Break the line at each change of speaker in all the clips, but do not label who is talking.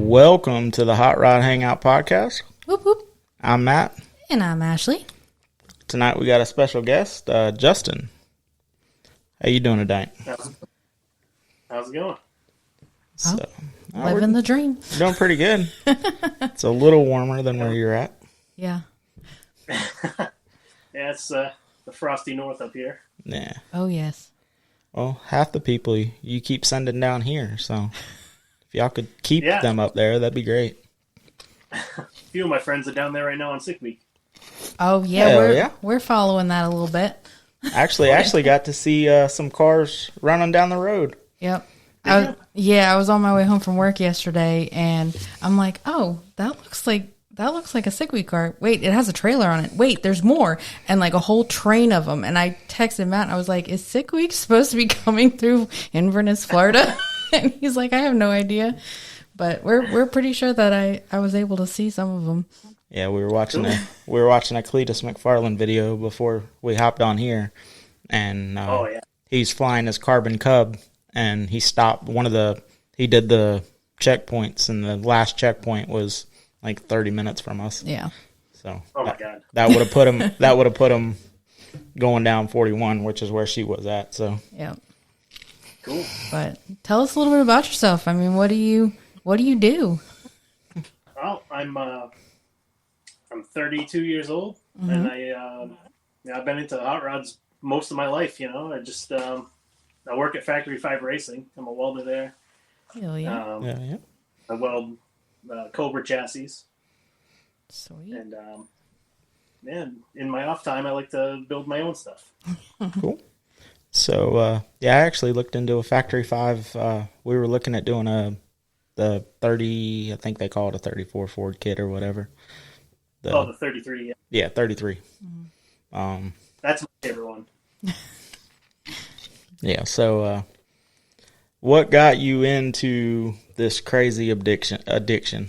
Welcome to the Hot Rod Hangout Podcast.
Whoop, whoop.
I'm Matt.
And I'm Ashley.
Tonight we got a special guest, Justin. How you doing today?
How's it going?
So,
Living the dream.
Doing pretty good. It's a little warmer than where you're at.
Yeah.
Yeah, it's the frosty north up here.
Yeah.
Oh, yes.
Well, half the people you keep sending down here, so if y'all could keep
Yeah.
them up there, that'd be great.
A few of my friends are down there right now on sick week.
Oh, yeah.
Hell
We're following that a little bit.
Actually got to see some cars running down the road.
Yep. I was on my way home from work yesterday, and I'm like, oh, that looks like a sick week car. Wait, it has a trailer on it. Wait, there's more. And like a whole train of them. And I texted Matt, and I was like, is sick week supposed to be coming through Inverness, Florida? And he's like, I have no idea. But we're pretty sure that I was able to see some of them.
Yeah, we were watching a Cletus McFarland video before we hopped on here, and he's flying his Carbon Cub, and he stopped he did the checkpoints, and the last checkpoint was like 30 minutes from us.
Yeah.
So
Oh my god,
that would have put him going down 41, which is where she was at. So
Yeah.
cool.
But tell us a little bit about yourself. I mean, what do you do?
Well, I'm 32 years old, and I've been into hot rods most of my life. You know, I work at Factory 5 Racing. I'm a welder there.
Hell yeah.
yeah.
I weld Cobra chassis,
Sweet.
and in my off time, I like to build my own stuff.
Cool. So I actually looked into a Factory 5. We were looking at doing the 30. I think they call it a 34 Ford kit or whatever.
The 33.
Yeah, 33.
That's my favorite one.
Yeah, so what got you into this crazy addiction?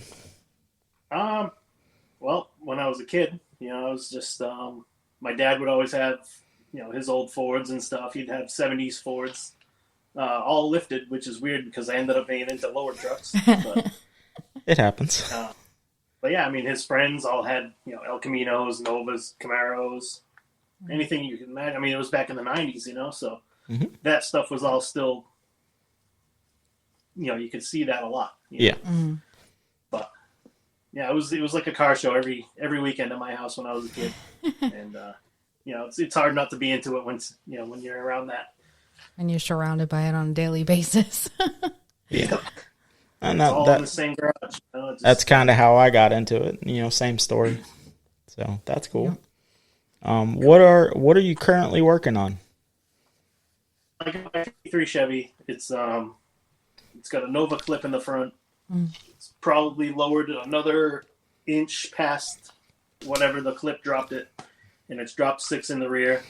Well, when I was a kid, I was just my dad would always have, his old Fords and stuff. He'd have 70s Fords, all lifted, which is weird because I ended up being into lower trucks. But,
It happens.
but yeah, I mean, his friends all had, El Caminos, Novas, Camaros, anything you can imagine. I mean, it was back in the 90s, so that stuff was all still, you could see that a lot.
Yeah.
But yeah, it was like a car show every weekend at my house when I was a kid, and it's hard not to be into it when you're around that.
And you're surrounded by it on a daily basis.
Yeah. And
It's all in the same garage.
That's kind of how I got into it. Same story. So that's cool. What are you currently working on?
I got my 53 Chevy. It's got a Nova clip in the front. It's probably lowered another inch past whatever the clip dropped it, and it's dropped 6 in the rear.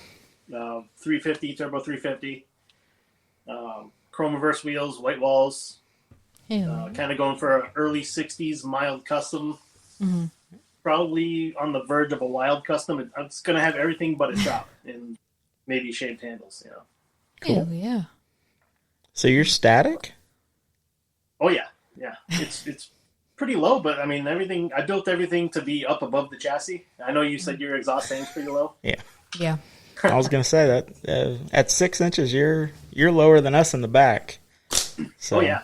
350 turbo 350. Chrome reverse wheels, white walls. Kind of going for an early 60s mild custom. Probably on the verge of a wild custom. It's going to have everything but a shop and maybe shaved handles.
Cool.
Hell yeah.
So you're static?
Oh yeah. It's pretty low, but I mean everything. I built everything to be up above the chassis. I know you said your exhaust fans pretty low.
Yeah.
I was gonna say that at 6 inches, you're lower than us in the back. So.
Oh yeah.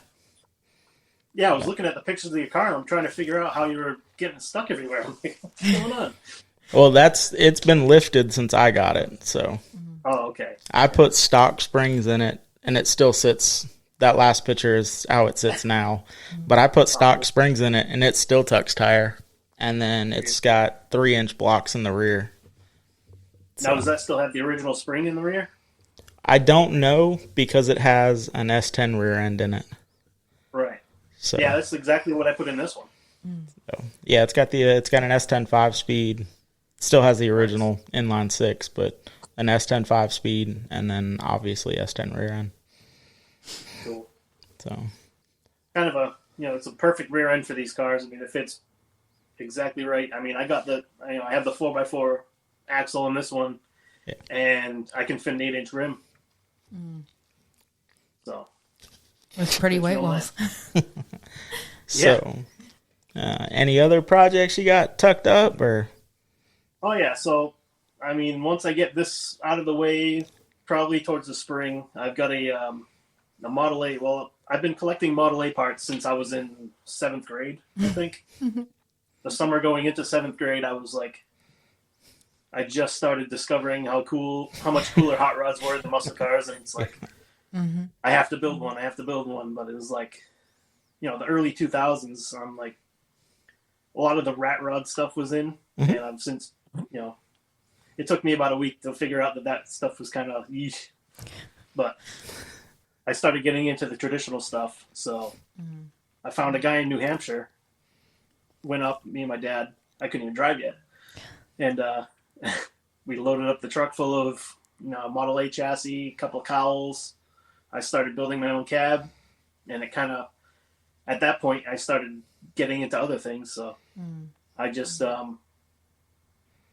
Yeah, I was looking at the pictures of your car, and I'm trying to figure out how you were getting stuck everywhere. I'm like, what's going on?
Well, it's been lifted since I got it. So.
Oh, okay.
I put stock springs in it, and it still sits. That last picture is how it sits now. But I put stock springs in it, and it still tucks tire. And then it's got 3-inch blocks in the rear.
Now, does that still have the original spring in the rear?
I don't know because it has an S10 rear end in it.
Right.
So
Yeah, that's exactly what I put in this one.
so, yeah, it's got an S10 5-speed. Still has the original inline 6, but an S10 5-speed, and then obviously S10 rear end.
Cool.
So
Kind of it's a perfect rear end for these cars. I mean, it fits exactly right. I mean, I have the 4x4 axle in this one, and I can fit an 8-inch rim. So
With pretty white walls.
So Any other projects you got tucked up, or?
Oh yeah, so I mean, once I get this out of the way, probably towards the spring, I've got a Model A. Well, I've been collecting Model A parts since I was in 7th grade, I think. The summer going into 7th grade, I was like, I just started discovering how much cooler hot rods were than muscle cars, and it's like, I have to build one. But it was like, the early 2000s. I'm like, a lot of the rat rod stuff was in, and I've since, it took me about a week to figure out that stuff was kind of yeesh. But I started getting into the traditional stuff. So I found a guy in New Hampshire, went up, me and my dad. I couldn't even drive yet. And we loaded up the truck full of Model A chassis, a couple of cowls. I started building my own cab. And it kind of, at that point, I started getting into other things. So I just,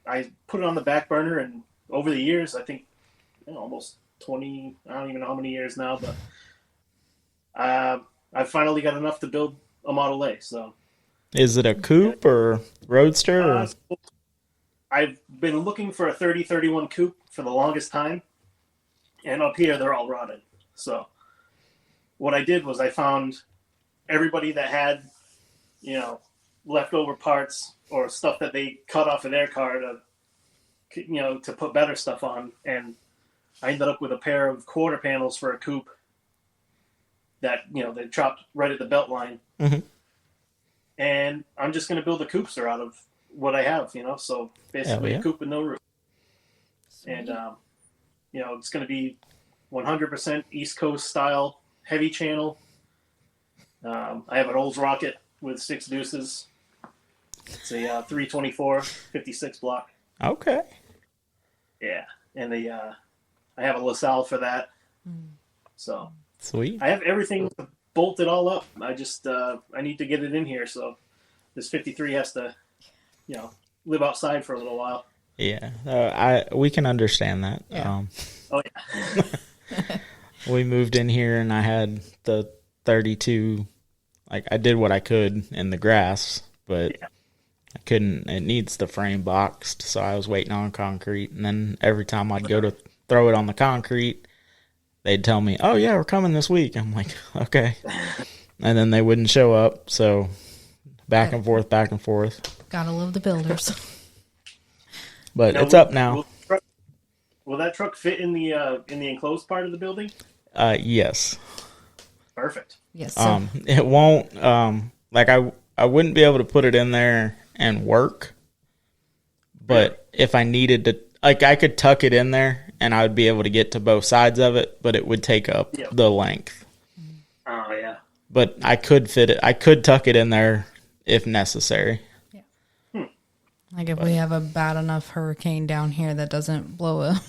I put it on the back burner. And over the years, I think almost 20, I don't even know how many years now, but I finally got enough to build a Model A. So,
is it a coupe or roadster? Or?
I've been looking for a 3031 coupe for the longest time, and up here they're all rotted. So, what I did was I found everybody that had, leftover parts or stuff that they cut off of their car to put better stuff on, and I ended up with a pair of quarter panels for a coupe that, they chopped right at the belt line. And I'm just going to build a coupester out of what I have, so basically a coupe with no roof. Sweet. And, it's going to be 100% East Coast style, heavy channel. I have an Olds Rocket with 6 deuces. It's a 324 56 block.
Okay.
Yeah. And I have a LaSalle for that. So
sweet.
I have everything bolted all up. I just I need to get it in here. So this 53 has to, live outside for a little while.
Yeah, we can understand that.
Yeah.
Oh yeah.
We moved in here and I had the 32. Like I did what I could in the grass, but I couldn't. It needs the frame boxed, so I was waiting on concrete. And then every time I'd go to throw it on the concrete, they'd tell me, "Oh yeah, we're coming this week." I'm like, "Okay," and then they wouldn't show up. So back and forth.
Gotta love the builders.
But it's up now.
Will that truck fit in the enclosed part of the building?
Yes.
Perfect.
Yes.
It won't. Like I wouldn't be able to put it in there and work. But if I needed to, like, I could tuck it in there and I would be able to get to both sides of it, but it would take up the length.
Oh yeah.
But I could fit it. I could tuck it in there if necessary.
Yeah. Like if we have a bad enough hurricane down here that doesn't blow a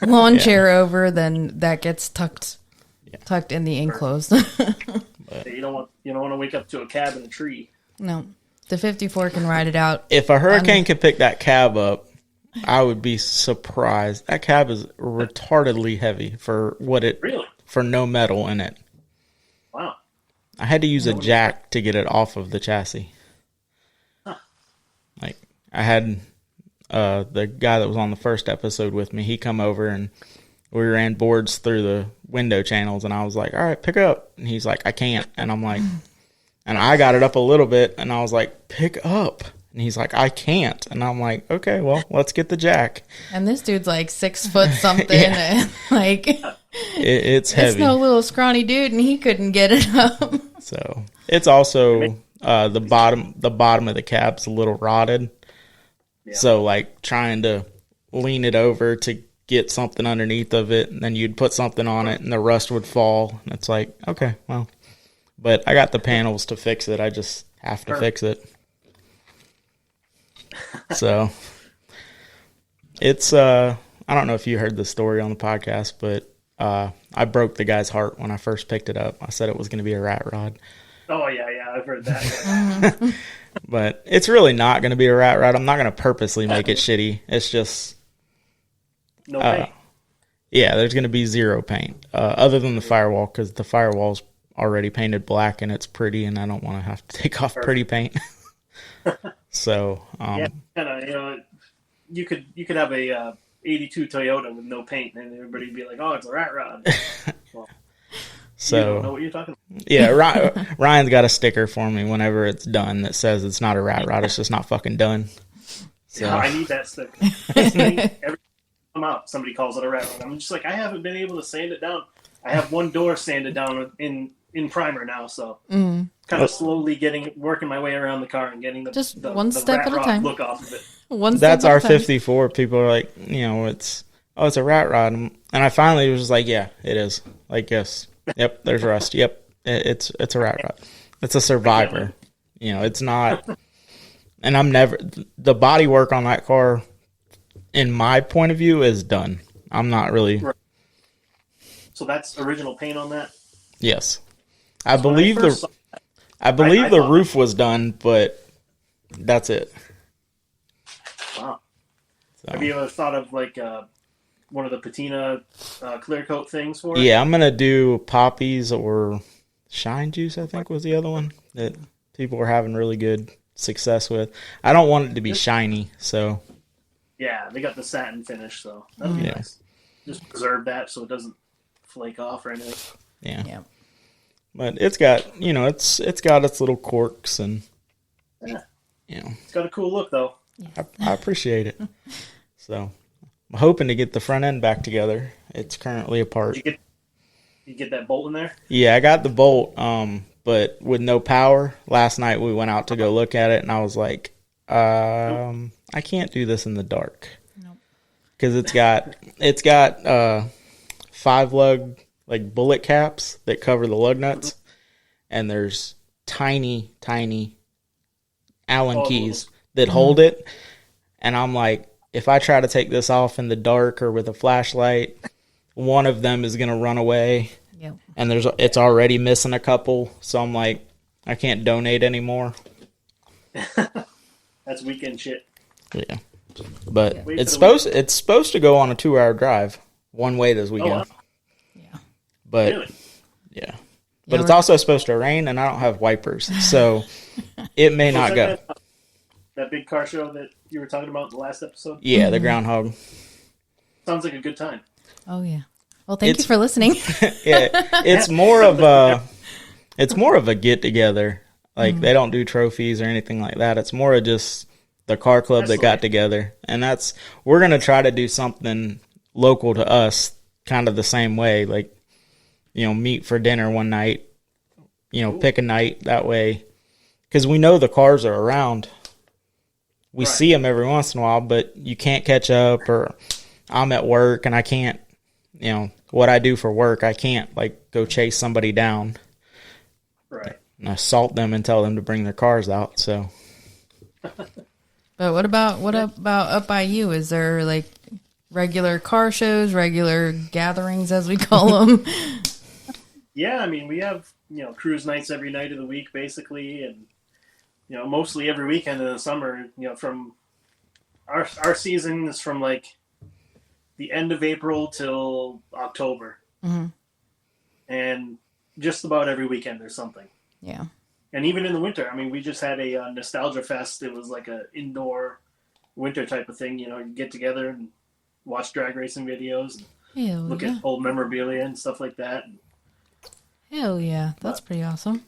lawn chair over, then that gets tucked in the enclosed.
You don't want to wake up to a cab in a tree.
No, the 54 can ride it out.
If a hurricane could pick that cab up, I would be surprised. That cab is retardedly heavy for for no metal in it.
Wow.
I had to use a jack to get it off of the chassis.
Huh.
Like I had the guy that was on the first episode with me, he come over and we ran boards through the window channels and I was like, "All right, pick up." And he's like, "I can't." And I'm like, and I got it up a little bit and I was like, "Pick up." And he's like, "I can't." And I'm like, "Okay, well, let's get the jack."
And this dude's like 6 foot something. And like
it's heavy.
It's no little scrawny dude and he couldn't get it up.
So it's also the bottom of the cab's a little rotted. Yeah. So like trying to lean it over to get something underneath of it, and then you'd put something on it and the rust would fall. And it's like, okay, well, but I got the panels to fix it. I just have to fix it. So it's, I don't know if you heard the story on the podcast, but I broke the guy's heart when I first picked it up. I said it was going to be a rat rod.
Oh yeah, I've heard that.
But it's really not going to be a rat rod. I'm not going to purposely make it shitty. It's just
no paint.
Yeah, there's going to be zero paint other than the firewall, because the firewall's already painted black and it's pretty, and I don't want to have to take off pretty paint. So
yeah, you could have a 82 Toyota with no paint, and everybody'd be like, "Oh, it's a rat rod." Well,
so
you don't know what you're talking about.
Yeah, Ryan's got a sticker for me whenever it's done that says it's not a rat rod. It's just not fucking done. So
yeah, I need that sticker. Every time I'm out, somebody calls it a rat rod. I'm just like, I haven't been able to sand it down. I have one door sanded down in primer now, so kind of slowly working my way around the car and getting the
one step at a time
look off of it.
That's our 54. People are like, it's a rat rod, and I finally was like, yeah, it is. Like, yes, yep, there's rust. Yep, it's a rat rod. It's a Survivor. It's not. And the body work on that car, in my point of view, is done. I'm not really.
Right. So that's original paint on that?
Yes. I believe the roof was done, but that's it.
Wow. So. Have you ever thought of like one of the patina clear coat things for it?
Yeah, I'm going to do Poppies or Shine Juice, I think was the other one that people were having really good success with. I don't want it to be shiny, so.
Yeah, they got the satin finish, so that'll be nice. Just preserve that so it doesn't flake off or anything.
Yeah. But it's got, it's got its little quirks and,
It's got a cool look, though.
I appreciate it. So, I'm hoping to get the front end back together. It's currently apart.
You get that bolt in there?
Yeah, I got the bolt, but with no power. Last night we went out to go look at it, and I was like, I can't do this in the dark. Because it's got 5 lug like bullet caps that cover the lug nuts, and there's tiny Allen keys that hold it. And I'm like, if I try to take this off in the dark or with a flashlight, one of them is gonna run away.
Yep.
And it's already missing a couple, so I'm like, I can't donate anymore.
That's weekend shit.
Yeah. But it's supposed to go on a 2-hour drive one way this weekend.
Oh, wow.
Yeah.
But
really?
Yeah. But it's also supposed to rain, and I don't have wipers, so it may not go.
That big car show that you were talking about in the last episode?
Yeah, the groundhog.
Sounds like a good time.
Oh yeah. Well, thank you for listening.
Yeah, it's more of a get together. Like they don't do trophies or anything like that. It's more of just the car club that got together, and we're gonna try to do something local to us, kind of the same way. Like, meet for dinner one night. Pick a night that way, because we know the cars are around. We see them every once in a while, but you can't catch up, or I'm at work and I can't, what I do for work, I can't like go chase somebody down.
Right.
And assault them and tell them to bring their cars out. So.
But what about up by you? Is there like regular car shows, regular gatherings as we call them?
Yeah, I mean, we have, cruise nights every night of the week basically, and mostly every weekend in the summer, from our season is from like the end of April till October.
Mm-hmm.
And just about every weekend there's something.
Yeah.
And even in the winter, I mean, we just had a Nostalgia Fest. It was like a indoor winter type of thing. You get together and watch drag racing videos, and look at old memorabilia and stuff like that.
Hell yeah, that's pretty awesome.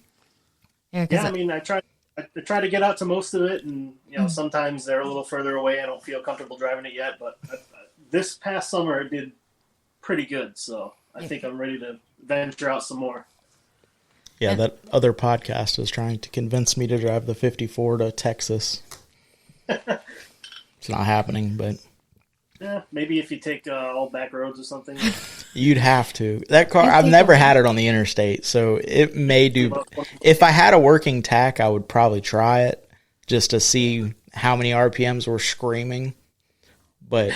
Yeah, I mean, I try to get out to most of it, and sometimes they're a little further away. I don't feel comfortable driving it yet, but this past summer it did pretty good. So I think I'm ready to venture out some more.
Yeah, that other podcast is trying to convince me to drive the 54 to Texas. It's not happening, but...
Yeah, maybe if you take all back roads or something.
You'd have to. That car, I've never had it on the interstate, so it may do... If I had a working tack, I would probably try it just to see how many RPMs were screaming. But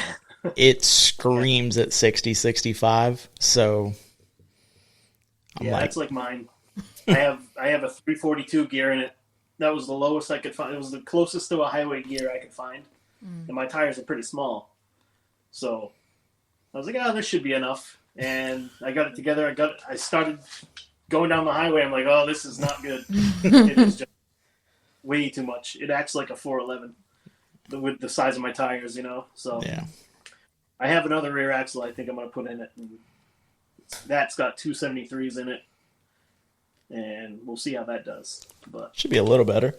it screams at 60, 65, so...
That's like mine. I have a 342 gear in it. That was the lowest I could find. It was the closest to a highway gear I could find. And my tires are pretty small. So I was like, this should be enough. And I got it together. I started going down the highway, I'm like, oh, this is not good. It is just way too much. It acts like a 411 with the size of my tires, So
yeah.
I have another rear axle I think I'm going to put in it. And that's got 273s in it. And we'll see how that does. But
should be a little better.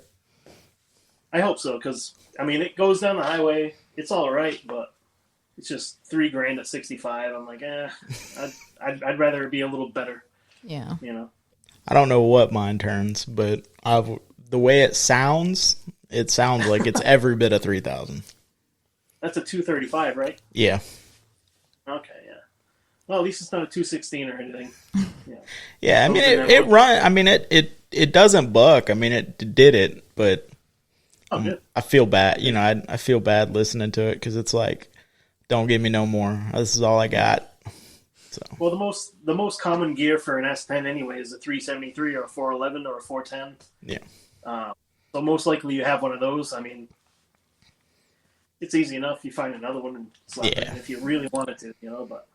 I hope so, because, it goes down the highway. It's all right, but it's just $3,000 at 65. I'm like, I'd rather it be a little better.
Yeah.
I don't know what mine turns, but the way it sounds like it's every bit of 3,000.
That's a 235, right?
Yeah.
Okay, yeah. Well, at least it's not a 216 or anything. Yeah.
Yeah, it run. It doesn't buck. It did it, but I feel bad. I feel bad listening to it because it's like, don't give me no more. This is all I got. So.
Well, the most common gear for an S10 anyway is a 373 or a 411 or a 410.
Yeah.
So most likely you have one of those. It's easy enough. You find another one and slap it in if you really wanted to, but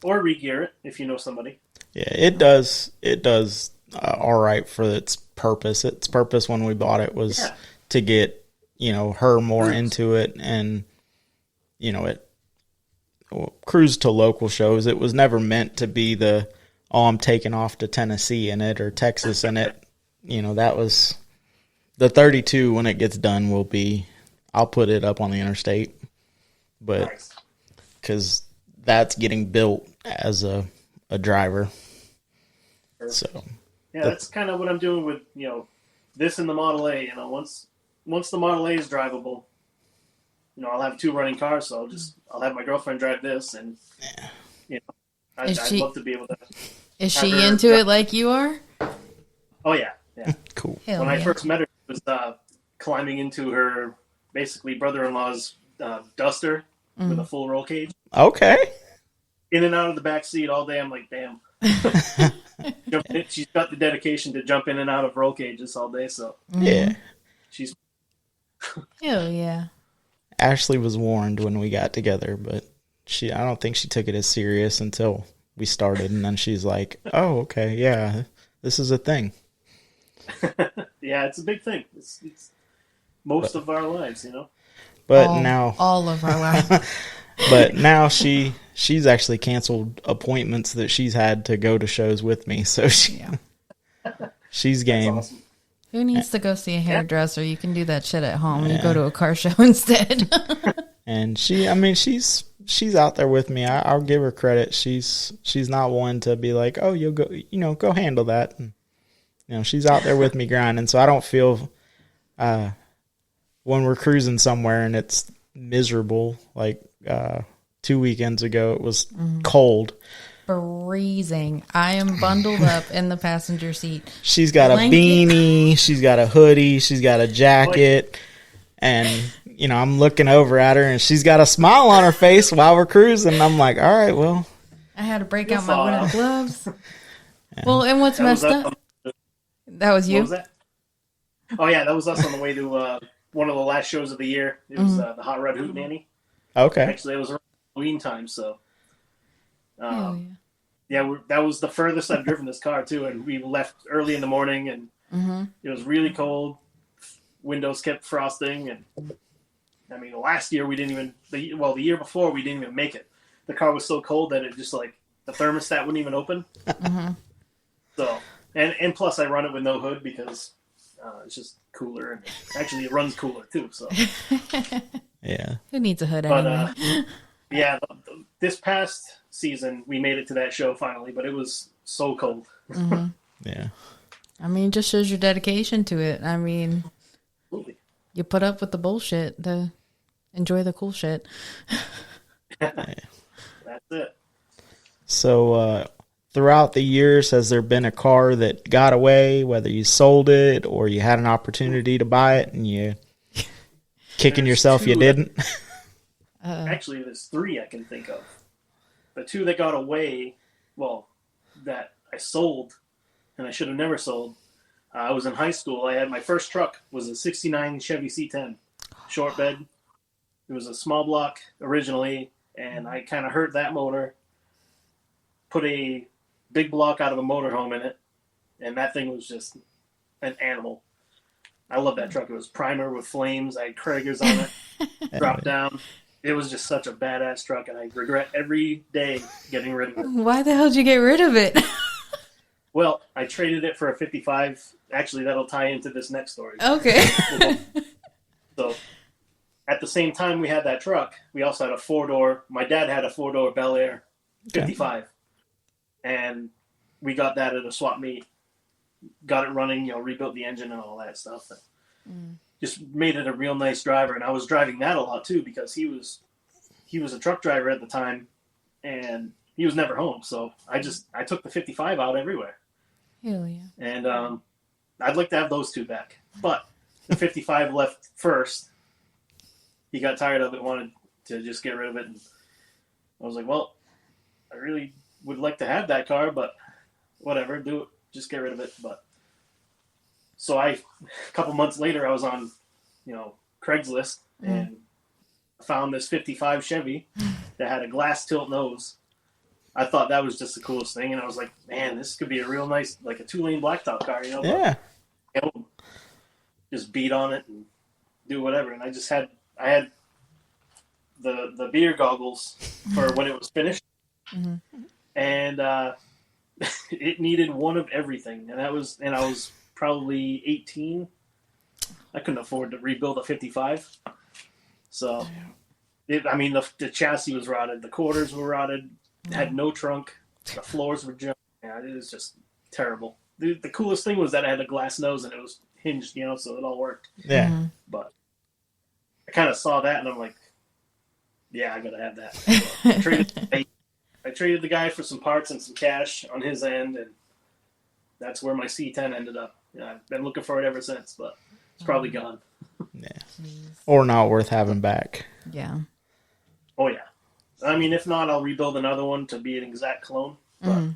or re-gear it if you know somebody.
Yeah, it does. It does all right for its purpose. Its purpose when we bought it was to get her more into it, and it cruise to local shows. It was never meant to be I'm taking off to Tennessee in it or Texas in it. That was the 32 when it gets done will be. I'll put it up on the interstate, but because that's getting built as a driver. So
yeah, that's kind of what I'm doing with this and the Model A. Once the Model A is drivable, I'll have 2 running cars, so I'll have my girlfriend drive this, and I'd love to be able to.
Is she into it like you are?
Oh yeah.
Cool.
When I first met her, she was climbing into her basically brother-in-law's Duster with a full roll cage.
Okay.
In and out of the back seat all day. I'm like, damn. She's got the dedication to jump in and out of roll cages all day, so
yeah.
She's.
Hell yeah.
Ashley was warned when we got together, but I don't think she took it as serious until we started, and then she's like, "Oh, okay, yeah, this is a thing."
Yeah, it's a big thing. It's most of our lives,
But now
all of our lives.
But now she's actually canceled appointments that she's had to go to shows with me, so she's game.
That's awesome.
Who needs to go see a hairdresser? You can do that shit at home. You go to a car show instead.
And she's out there with me. I'll give her credit. She's not one to be like, oh, you'll go handle that. And, she's out there with me grinding. So I don't feel when we're cruising somewhere and it's miserable. Like 2 weekends ago, it was cold.
Freezing. I am bundled up in the passenger seat.
She's got a beanie, she's got a hoodie, she's got a jacket, and I'm looking over at her and she's got a smile on her face while we're cruising. And I'm like, all right, well,
I had to break out my winter gloves. Well, and what's messed up? That was you?
What was that? Oh yeah, that was us on the way to one of the last shows of the year. It was the Hot Rod Hootenanny.
Okay.
Actually, it was around Halloween time, so. Yeah, that was the furthest I've driven this car too, and we left early in the morning, and it was really cold. Windows kept frosting, and last year we didn't even. The year before we didn't even make it. The car was so cold that it just like the thermostat wouldn't even open. So, and plus I run it with no hood because it's just cooler, and actually it runs cooler too. So,
yeah.
Who needs a hood anyway?
Yeah, this past season we made it to that show finally, but it was so cold.
Yeah.
It just shows your dedication to it.
Absolutely.
You put up with the bullshit to enjoy the cool shit.
That's it.
So, throughout the years, has there been a car that got away, whether you sold it or you had an opportunity to buy it and you kicking yourself you didn't?
Actually, there's 3 I can think of. The 2 that got away, that I sold, and I should have never sold. I was in high school. I had my first truck was a '69 Chevy C10, short bed. It was a small block originally, and I kind of hurt that motor. Put a big block out of a motorhome in it, and that thing was just an animal. I love that truck. It was primer with flames. I had Kragers on it, drop down. It was just such a badass truck, and I regret every day getting rid of it.
Why the hell did you get rid of it?
Well, I traded it for a 55. Actually, that'll tie into this next story.
Okay.
So, at the same time we had that truck, we also had a 4-door. My dad had a 4-door Bel Air 55. Okay. And we got that at a swap meet. Got it running, rebuilt the engine and all that stuff. Just made it a real nice driver. And I was driving that a lot too, because he was a truck driver at the time, and he was never home. So I took the 55 out everywhere.
Hell yeah.
And I'd like to have those two back. But the 55 left first. He got tired of it, wanted to just get rid of it. And I was like, well, I really would like to have that car, but whatever, do it. Just get rid of it. But so a couple months later, I was on, Craigslist and found this 55 Chevy that had a glass tilt nose. I thought that was just the coolest thing. And I was like, man, this could be a real nice, like a 2-lane blacktop car,
Yeah.
Just beat on it and do whatever. And I had the beer goggles for when it was finished. And it needed one of everything. And I was probably 18. I couldn't afford to rebuild a 55. So, the chassis was rotted. The quarters were rotted. It had no trunk. The floors were junk. Yeah, it was just terrible. The coolest thing was that I had a glass nose and it was hinged, so it all worked.
Yeah.
But I kind of saw that and I'm like, yeah, I gotta have that. So I traded the guy for some parts and some cash on his end, and that's where my C10 ended up. I've been looking for it ever since, but it's probably gone.
Yeah. Or not worth having back.
Yeah.
Oh, yeah. If not, I'll rebuild another one to be an exact clone. But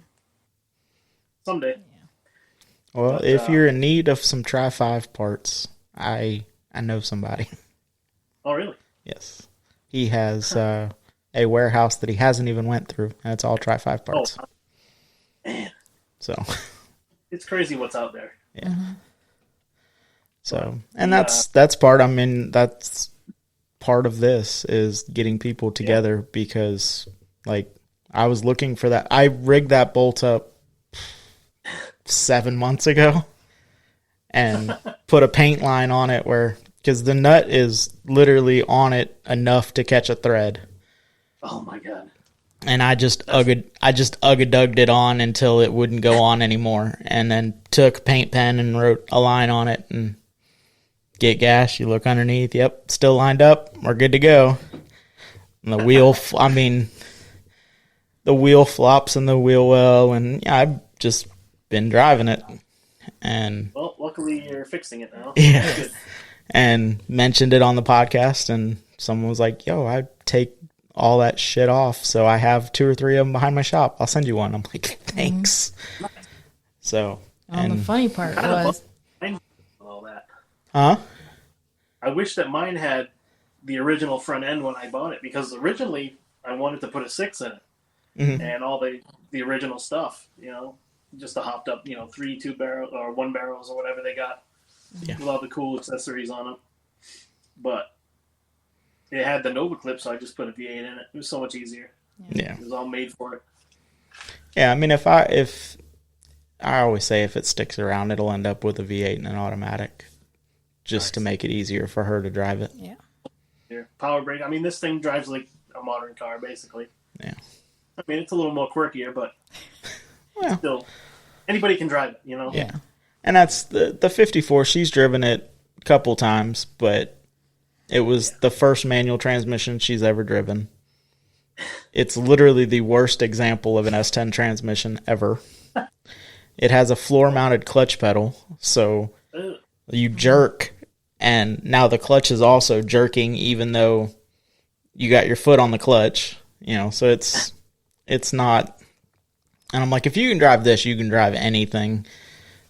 someday.
Well, if you're in need of some Tri-5 parts, I know somebody.
Oh, really?
Yes. He has a warehouse that he hasn't even went through, and it's all Tri-5 parts.
Oh, man.
So.
It's crazy what's out there.
Yeah. So, and that's part, that's part of this is getting people together because, I was looking for that. I rigged that bolt up 7 months ago and put a paint line on it because the nut is literally on it enough to catch a thread.
Oh my God.
And I just ugga-dugged it on until it wouldn't go on anymore. And then took a paint pen and wrote a line on it and get gas. You look underneath. Yep. Still lined up. We're good to go. And the wheel, the wheel flops in the wheel well. And yeah, I've just been driving it. And
well, luckily you're fixing it now.
Yeah. And mentioned it on the podcast. And someone was like, yo, I take all that shit off, so I have 2 or 3 of them behind my shop. I'll send you one. I'm like, thanks. So,
the funny part was
all that.
Huh?
I wish that mine had the original front end when I bought it, because originally I wanted to put a 6 in it and all the original stuff, just a hopped up, 3 2-barrel or 1 barrels or whatever they got with all the cool accessories on them. But it had the Nova clip, so I just put a V8 in it. It was so much easier.
Yeah.
It was all made for it.
Yeah, if I always say if it sticks around, it'll end up with a V8 and an automatic, just to make it easier for her to drive it.
Yeah.
Here, power brake. This thing drives like a modern car, basically.
Yeah.
It's a little more quirkier, but still, anybody can drive it,
Yeah. And that's the 54. She's driven it a couple times, but it was the first manual transmission she's ever driven. It's literally the worst example of an S10 transmission ever. It has a floor-mounted clutch pedal, so you jerk, and now the clutch is also jerking even though you got your foot on the clutch. So it's not... And I'm like, if you can drive this, you can drive anything.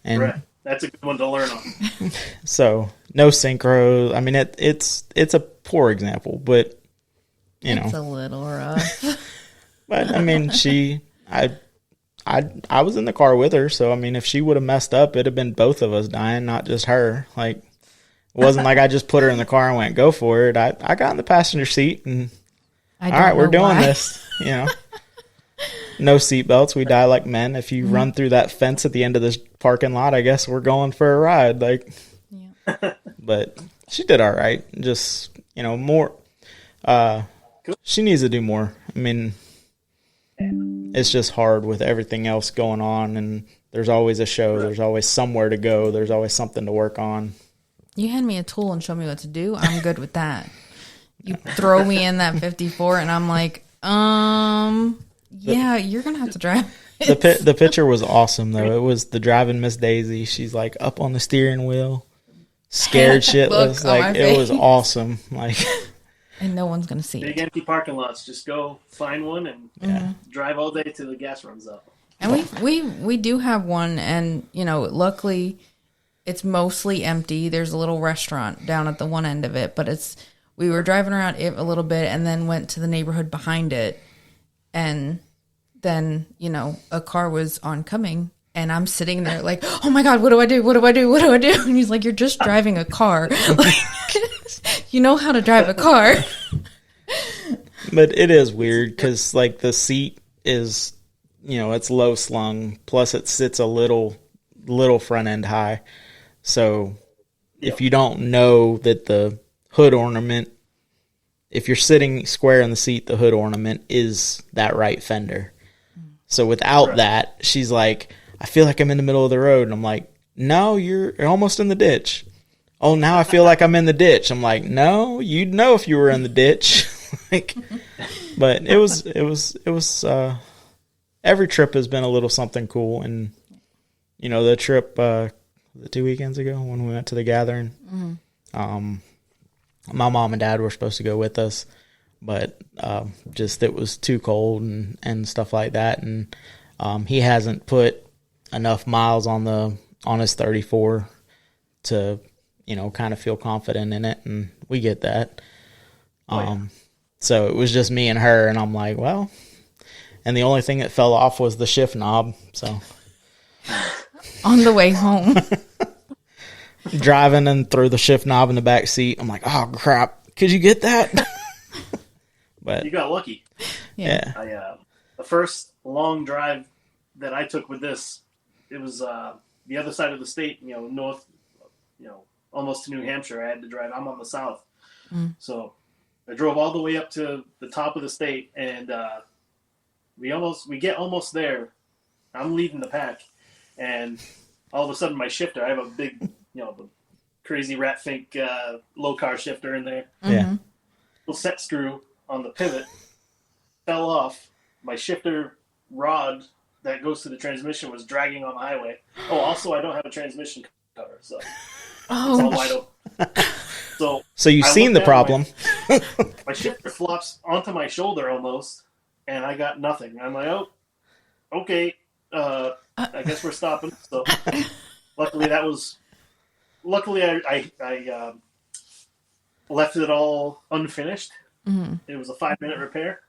And
right. That's a good one to learn on.
So, no synchro. It's a poor example, but, It's
a little rough.
But, I was in the car with her, so I mean, if she would have messed up, it'd have been both of us dying, not just her. Like, it wasn't like I just put her in the car and went, go for it. I got in the passenger seat and all right, we're doing this. You know, no seatbelts. We die like men. If you run through that fence at the end of this parking lot, I guess we're going for a ride. Like, but she did all right. Just, you know, more. She needs to do more. I mean, it's just hard with everything else going on, and there's always a show. There's always somewhere to go. There's always something to work on.
You hand me a tool and show me what to do, I'm good with that. You throw me in that 54, and I'm like, yeah, you're gonna have to drive.
The picture was awesome though. It was the driving Miss Daisy. She's like up on the steering wheel, scared shitless. Like, it was awesome. Like,
and no one's gonna see
big
it.
empty parking lots. Just go find one and drive all day till the gas runs out.
And we do have one, and you know, luckily, it's mostly empty. There's a little restaurant down at the one end of it, but we were driving around it a little bit, and then went to the neighborhood behind it, and then, you know, a car was oncoming, and I'm sitting there like, oh my God, what do I do? What do I do? What do I do? And he's like, you're just driving a car. Like, you know how to drive a car.
But it is weird because, like, the seat is, you know, it's low slung. Plus, it sits a little front end high. So, if you don't know that the hood ornament, if you're sitting square in the seat, the hood ornament is that right fender. So without that, she's like, I feel like I'm in the middle of the road. And I'm like, no, you're almost in the ditch. Oh, now I feel like I'm in the ditch. I'm like, no, you'd know if you were in the ditch. Like, but it was every trip has been a little something cool. And, you know, the trip, 2 weekends ago when we went to the gathering, my mom and dad were supposed to go with us, but just it was too cold and stuff like that. And he hasn't put enough miles on his 34 to, you know, kind of feel confident in it. And we get that. So it was just me and her, and I'm like, well, and the only thing that fell off was the shift knob. So
on the way home,
driving and threw the shift knob in the back seat. I'm like, oh crap, could you get that? But
you got lucky.
Yeah.
The first long drive that I took with this, it was the other side of the state, you know, north, you know, almost to New Hampshire. I had to drive. I'm on the south. So I drove all the way up to the top of the state, and we get almost there. I'm leading the pack, and all of a sudden my shifter, I have a big, you know, the crazy rat fink low car shifter in there.
Yeah.
Little set screw on the pivot fell off. My shifter rod that goes to the transmission was dragging on the highway. Oh, also I don't have a transmission cover, so it's all wide open. So
you've seen the problem.
My shifter flops onto my shoulder almost, and I got nothing. I'm like, oh, okay, I guess we're stopping. So luckily I left it all unfinished. It was a 5-minute repair.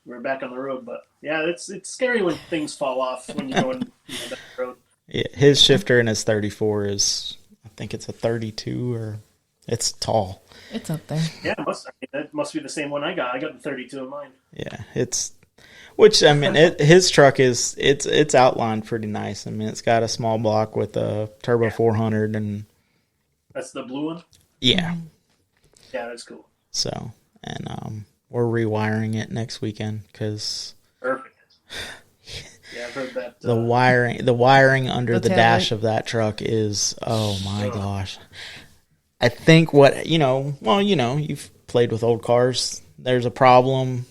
We're back on the road, but yeah, it's scary when things fall off when you're going down the road.
Yeah, his shifter in his 34 is, I think it's a 32, or it's tall.
It's up there.
Yeah, that must be the same one I got. I got the 32 in mine.
Yeah, which I mean, his truck it's outlined pretty nice. I mean, it's got a small block with a turbo 400, and
that's the blue one.
Yeah,
yeah, that's cool.
So, and we're rewiring it next weekend because
perfect. Yeah, I've heard that.
The wiring under the dash of that truck is, oh my gosh. I think you've played with old cars. There's a problem.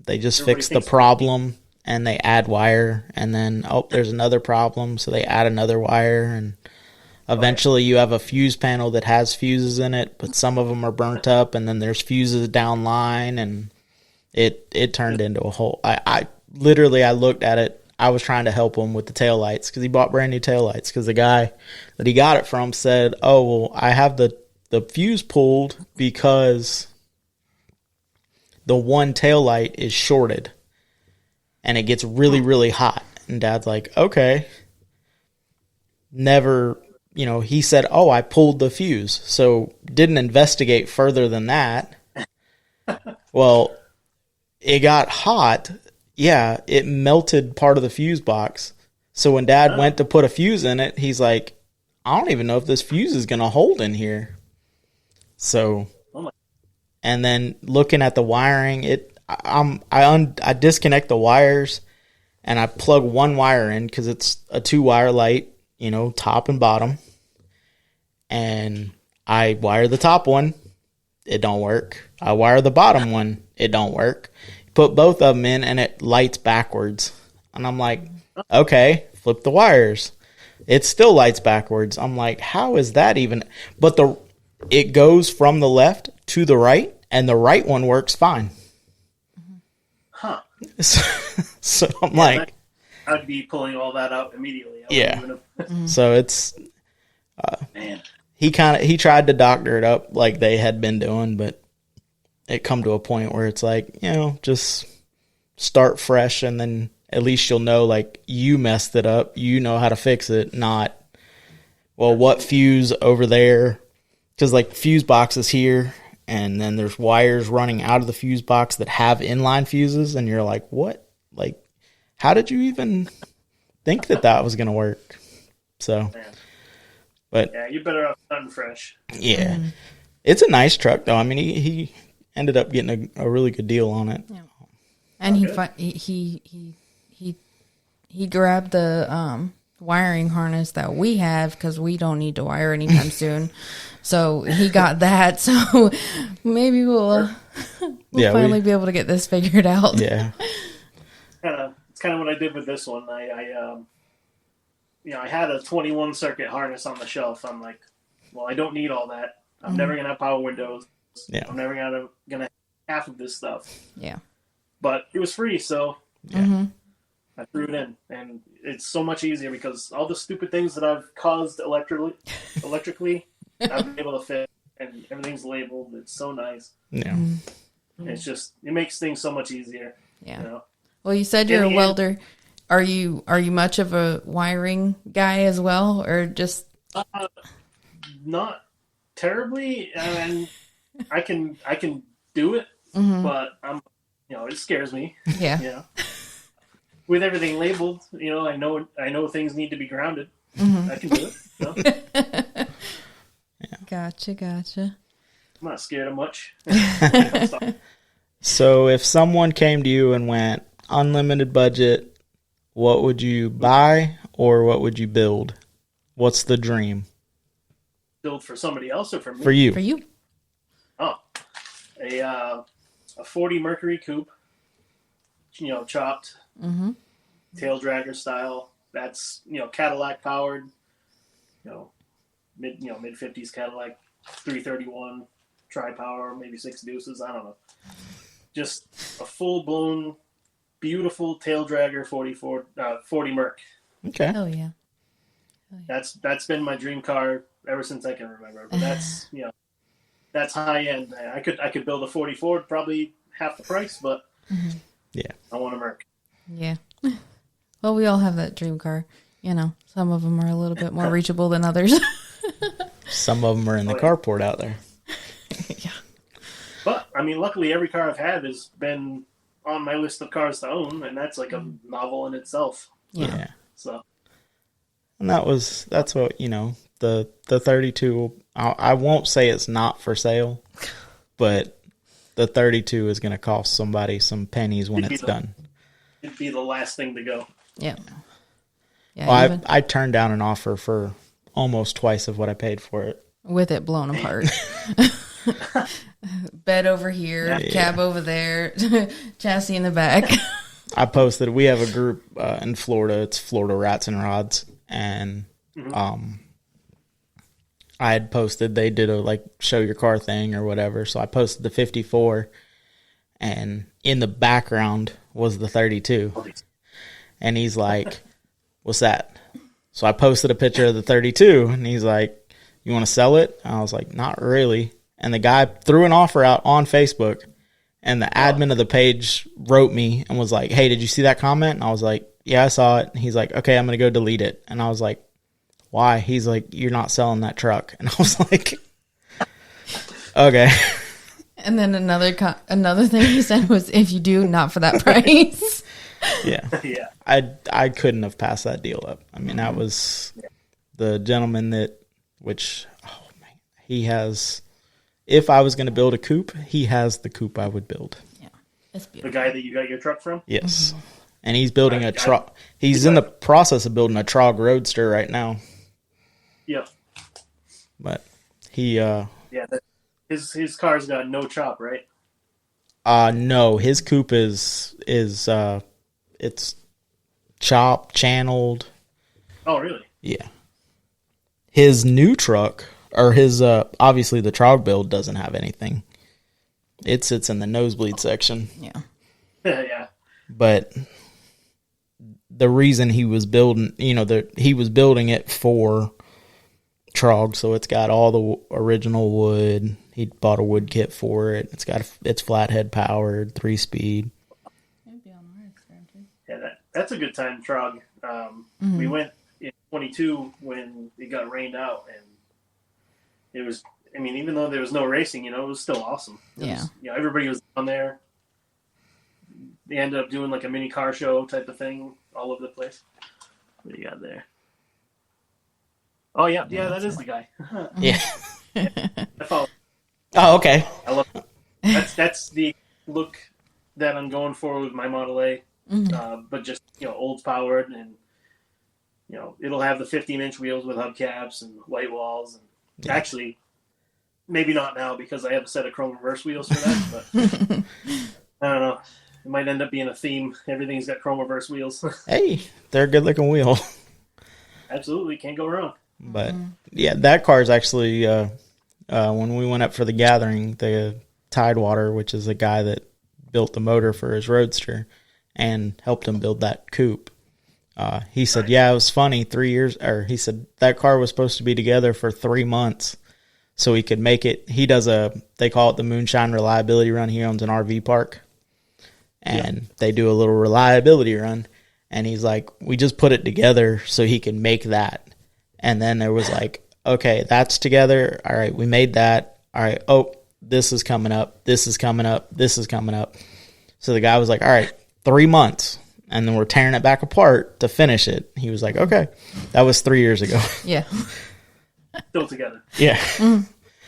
They just fix the problem and they add wire, and then, there's another problem. So they add another wire, and eventually you have a fuse panel that has fuses in it, but some of them are burnt up, and then there's fuses down line, and it turned into a whole, I literally looked at it. I was trying to help him with the taillights because he bought brand new taillights, because the guy that he got it from said, oh, well, I have the fuse pulled because the one taillight is shorted and it gets really, really hot. And Dad's like, okay. Never, he said, oh, I pulled the fuse. So didn't investigate further than that. Well, it got hot. Yeah, it melted part of the fuse box. So when Dad went to put a fuse in it, he's like, I don't even know if this fuse is going to hold in here. So, and then looking at the wiring, I disconnect the wires and I plug one wire in because it's a 2-wire light, top and bottom. And I wire the top one, it don't work. I wire the bottom one, it don't work. Put both of them in and it lights backwards. And I'm like, okay, flip the wires. It still lights backwards. I'm like, how is that even? But it goes from the left to the right, and the right one works fine.
Huh.
So I'm like,
I'd be pulling all that out immediately.
Yeah. So it's,
man.
He tried to doctor it up like they had been doing, but it come to a point where it's like, just start fresh, and then at least you'll know, like, you messed it up. You know how to fix it, not, well, what fuse over there? Because, like, fuse box is here, and then there's wires running out of the fuse box that have inline fuses, and you're like, what? Like, how did you even think that was going to work? So, but
yeah, you better have done fresh.
Yeah. It's a nice truck, though. I mean, he ended up getting a really good deal on it.
Yeah. And he grabbed the wiring harness that we have because we don't need to wire anytime soon. So he got that. So maybe we'll finally be able to get this figured out.
Yeah.
It's kind of what I did with this one. I had a 21 circuit harness on the shelf. I'm like, well, I don't need all that. I'm never gonna have power windows.
Yeah.
I'm never gonna have half of this stuff.
Yeah.
But it was free, so
Mm-hmm.
I threw it in, and it's so much easier because all the stupid things that I've caused electrically, I've been able to fit, and everything's labeled. It's so nice.
Yeah.
Mm-hmm. It's just, it makes things so much easier.
Yeah. Well, you said you're a welder. Are you much of a wiring guy as well, or just
not terribly? I mean, I can do it, but it scares me.
Yeah.
With everything labeled, I know things need to be grounded. I can do it.
Gotcha.
I'm not scared of much.
So if someone came to you and went, unlimited budget, what would you buy or what would you build? What's the dream?
Build for somebody else or for me?
For you.
For you.
Oh, a 40 Mercury coupe, chopped, tail dragger style. That's Cadillac powered, mid 50s Cadillac, 331 tri-power, maybe 6 deuces. I don't know. Just a full blown, beautiful tail dragger 40 Merc.
Okay.
Oh yeah.
That's been my dream car ever since I can remember. But that's that's high end. I could build a 40 Ford probably half the price, but
yeah,
I want a Merc.
Yeah. Well, we all have that dream car. Some of them are a little bit more reachable than others.
Some of them are in the carport out there.
Yeah.
But I mean, luckily every car I've had has been on my list of cars to own, and that's like a novel in itself.
Yeah.
So.
And that's what, the 32, I won't say it's not for sale, but the 32 is going to cost somebody some pennies when it's done.
It'd be the last thing to go.
Yeah.
Well, I turned down an offer for almost twice of what I paid for it.
With it blown apart. Bed over here, cab over there, chassis in the back.
I posted, we have a group in Florida, it's Florida Rats and Rods, and I had posted, they did a show your car thing or whatever, so I posted the 54, and in the background was the 32. And he's like, what's that? So I posted a picture of the 32, and he's like, you want to sell it? I was like, not really. And the guy threw an offer out on Facebook, and the admin of the page wrote me and was like, hey, did you see that comment? And I was like, yeah, I saw it. He's like, okay, I'm going to go delete it. And I was like, why? He's like, you're not selling that truck. And I was like, okay.
And then another thing he said was, if you do, not for that price.
Yeah.
Yeah.
I couldn't have passed that deal up. I mean, that was the gentleman oh man, he has, if I was going to build a coupe, he has the coupe I would build.
Yeah. It's
The
beautiful.
guy that you got your truck from?
Yes. And he's building he's in the process of building a Trog Roadster right now.
Yeah.
But he,
Yeah. His car's got no chop, right?
no, his coupe is it's chopped, channeled.
Oh, really?
Yeah. His new truck, or his, obviously the Trog build doesn't have anything. It sits in the nosebleed section.
Yeah.
Yeah.
But the reason he was building, he was building it for Trog, so it's got all the original wood. He bought a wood kit for it. It's flathead powered, 3-speed.
Yeah, that's a good time, Trog. We went in 22 when it got rained out, and it was, I mean, even though there was no racing, it was still awesome. Everybody was on there. They ended up doing like a mini car show type of thing all over the place. What do you got there? Oh, yeah, that is the guy.
Yeah.
I follow.
Oh, okay.
I love that's the look that I'm going for with my Model A, but just old powered, and it'll have the 15-inch wheels with hubcaps and white walls. And actually, maybe not now because I have a set of chrome reverse wheels for that. But I don't know. It might end up being a theme. Everything's got chrome reverse wheels.
Hey, they're a good looking wheel.
Absolutely, can't go wrong.
But yeah, that car's actually when we went up for the gathering, the Tidewater, which is the guy that built the motor for his Roadster and helped him build that coupe. He said, yeah, it was funny. He said that car was supposed to be together for 3 months so he could make it. He does they call it the Moonshine Reliability Run. He owns an RV park, and they do a little reliability run. And he's like, we just put it together so he can make that. And then there was like, okay, that's together. All right, we made that. All right, oh, this is coming up. This is coming up. This is coming up. So the guy was like, all right, 3 months. And then we're tearing it back apart to finish it. He was like, okay, that was 3 years ago.
Yeah.
Still together.
Yeah.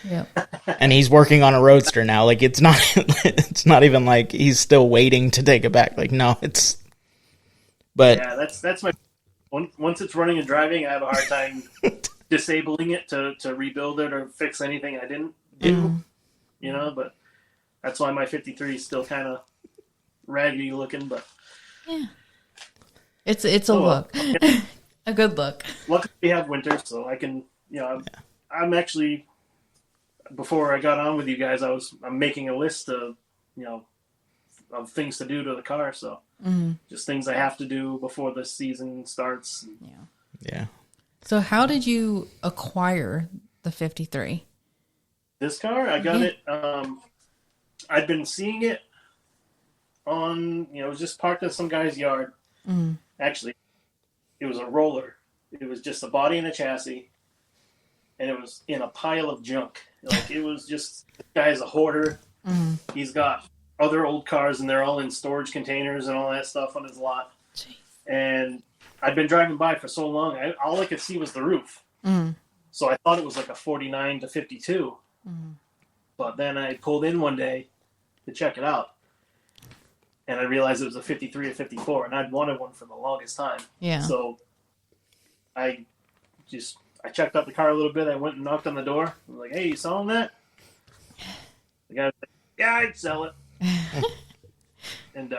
Yeah.
And he's working on a Roadster now. Like, it's not even like he's still waiting to take it back. Like, no, but
yeah, that's my, once it's running and driving, I have a hard time disabling it to rebuild it or fix anything I didn't do, but that's why my 53 is still kind of raggedy looking, but
yeah, it's a look, a good look.
Luckily we have winter, so I can, I'm actually, before I got on with you guys, I'm making a list of, of things to do to the car, so just things I have to do before the season starts.
Yeah.
So how did you acquire the 53?
This car, I got it. I'd been seeing it on, it was just parked in some guy's yard. Actually, it was a roller. It was just a body and a chassis, and it was in a pile of junk. Like, it was just, this guy's a hoarder. He's got other old cars, and they're all in storage containers and all that stuff on his lot.
Jeez.
And I'd been driving by for so long, all I could see was the roof. So I thought it was like a 49 to 52. But then I pulled in one day to check it out, and I realized it was a 53 or 54, and I'd wanted one for the longest time.
Yeah.
So I checked out the car a little bit. I went and knocked on the door. I was like, hey, you selling that? The guy was like, yeah, I'd sell it. And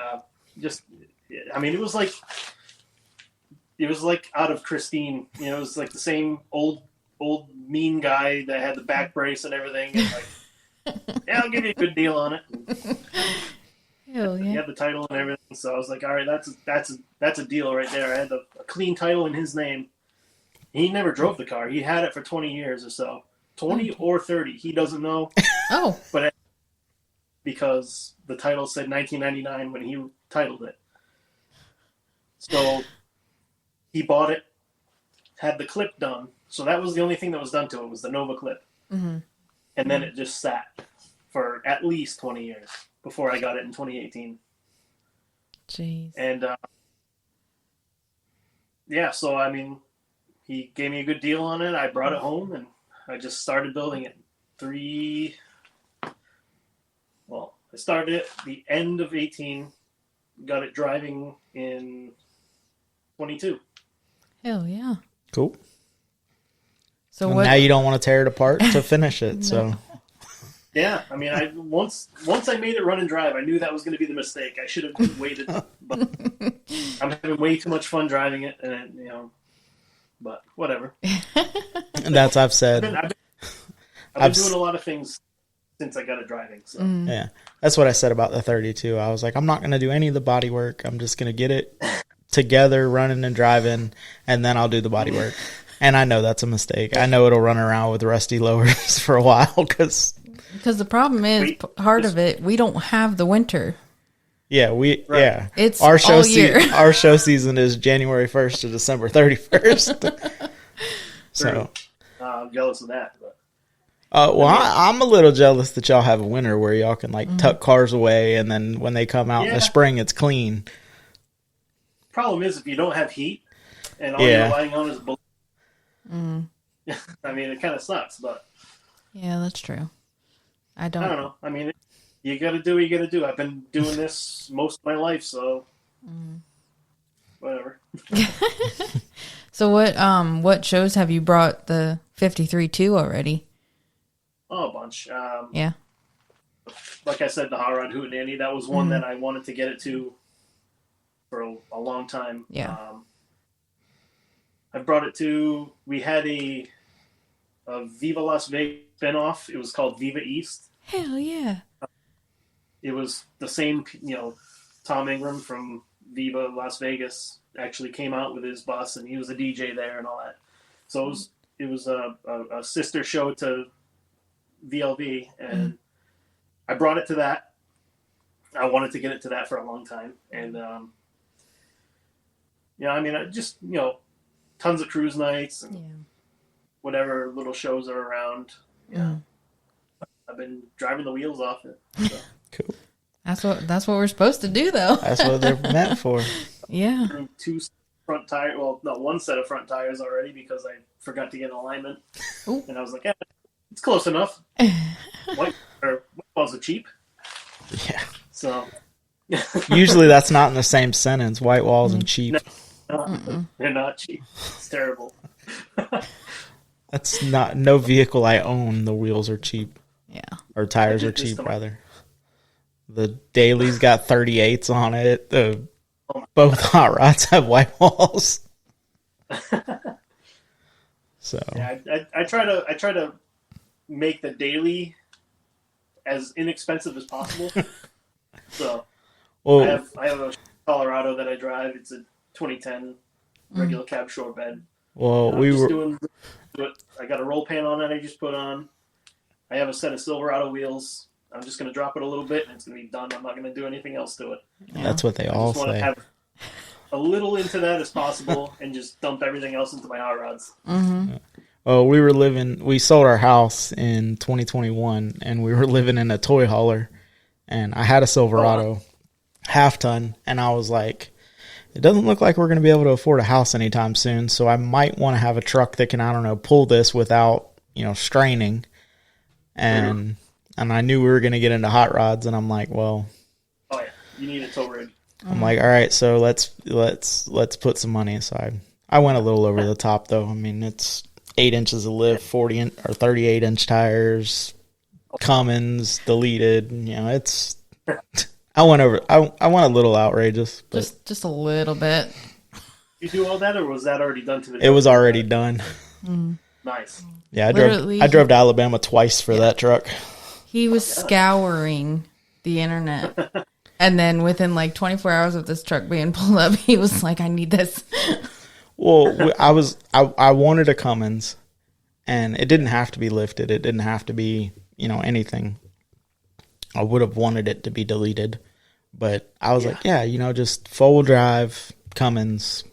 it was like out of Christine. It was like the same old mean guy that had the back brace and everything. And like, yeah, I'll give you a good deal on it.
Hell yeah.
He had the title and everything. So I was like, all right, that's a deal right there. I had a clean title in his name. He never drove the car. He had it for 20 years or so. 20 or 30. He doesn't know.
Oh.
But because the title said 1999 when he titled it. So he bought it, had the clip done. So that was the only thing that was done to it, was the Nova clip.
Mm-hmm.
And then it just sat for at least 20 years before I got it in 2018.
Jeez.
And yeah, so I mean, he gave me a good deal on it. I brought it home and I just started building it. I started it the end of 18, got it driving in 22.
Hell yeah.
Cool.
So
and
what?
now you don't want to tear it apart to finish it, so.
Yeah, I mean, once I made it run and drive, I knew that was going to be the mistake. I should have waited, but I'm having way too much fun driving it, and but whatever.
That's I've said.
I've been doing a lot of things since I got it driving. So.
Yeah, that's what I said about the 32. I was like, I'm not going to do any of the body work. I'm just going to get it together, running and driving, and then I'll do the body work. And I know that's a mistake. I know it'll run around with rusty lowers for a while because
the problem is part of it. We don't have the winter.
Yeah,
It's
our show
all year.
Our show season is January 1st to December 31st. So
I'm jealous of that. But.
I'm a little jealous that y'all have a winter where y'all can tuck cars away, and then when they come out in the spring, it's clean.
Problem is, if you don't have heat and all you're relying on is bullet. I mean, it kind of sucks, but
yeah, that's true. I don't
know. I mean, you got to do what you got to do. I've been doing this most of my life, so whatever.
So what shows have you brought the 53 to already?
Oh, a bunch.
Yeah.
Like I said, the Hot Rod Hootenanny, that was one that I wanted to get it to for a long time.
Yeah.
I brought it to, we had a Viva Las Vegas spinoff. It was called Viva East.
Hell yeah.
It was the same, Tom Ingram from Viva Las Vegas actually came out with his bus, and he was a DJ there and all that. So it was a sister show to VLV, and I brought it to that. I wanted to get it to that for a long time. And, I mean, I just, tons of cruise nights and whatever little shows are around. Yeah. I've been driving the wheels off it. So.
Cool.
That's what we're supposed to do, though.
That's what they're meant for.
Yeah.
Two front tires. Well, no, one set of front tires already because I forgot to get an alignment. Ooh. And I was like, yeah, it's close enough. White walls are cheap.
Yeah.
So.
Usually that's not in the same sentence. White walls and cheap.
No, they're not cheap. It's terrible.
That's not no vehicle I own. The wheels are cheap.
Yeah.
Or tires are cheap, rather. The Daly's got 38s on it. Both hot rods have white walls. So
yeah, I try to make the Daily as inexpensive as possible. So I have a Colorado that I drive. It's a 2010 regular cab short bed.
Well,
I got a roll pan on it I just put on. I have a set of Silverado wheels. I'm just going to drop it a little bit and it's going to be done. I'm not going to do anything else to it.
Yeah. That's what they all say. I just want to have
a little into that as possible and just dump everything else into my hot rods.
Mm-hmm.
Oh, we sold our house in 2021 and we were living in a toy hauler, and I had a Silverado half ton, and I was like, it doesn't look like we're going to be able to afford a house anytime soon, so I might want to have a truck that can, pull this without, straining. And I knew we were going to get into hot rods, and I'm like, well,
oh yeah, you need a tow rig.
I'm like, all right, so let's put some money aside. I went a little over the top though. I mean, it's 8 inches of lift, 38 inch tires, Cummins deleted. It's. I went a little outrageous, but
just a little bit.
You do all that, or was that already done to the?
It was already done.
Nice.
Yeah, I drove to Alabama twice for that truck.
He was scouring the internet, and then within 24 hours of this truck being pulled up, he was like, "I need this."
Well, I wanted a Cummins, and it didn't have to be lifted. It didn't have to be anything. I would have wanted it to be deleted, but I was like, yeah, just 4-wheel drive, Cummins.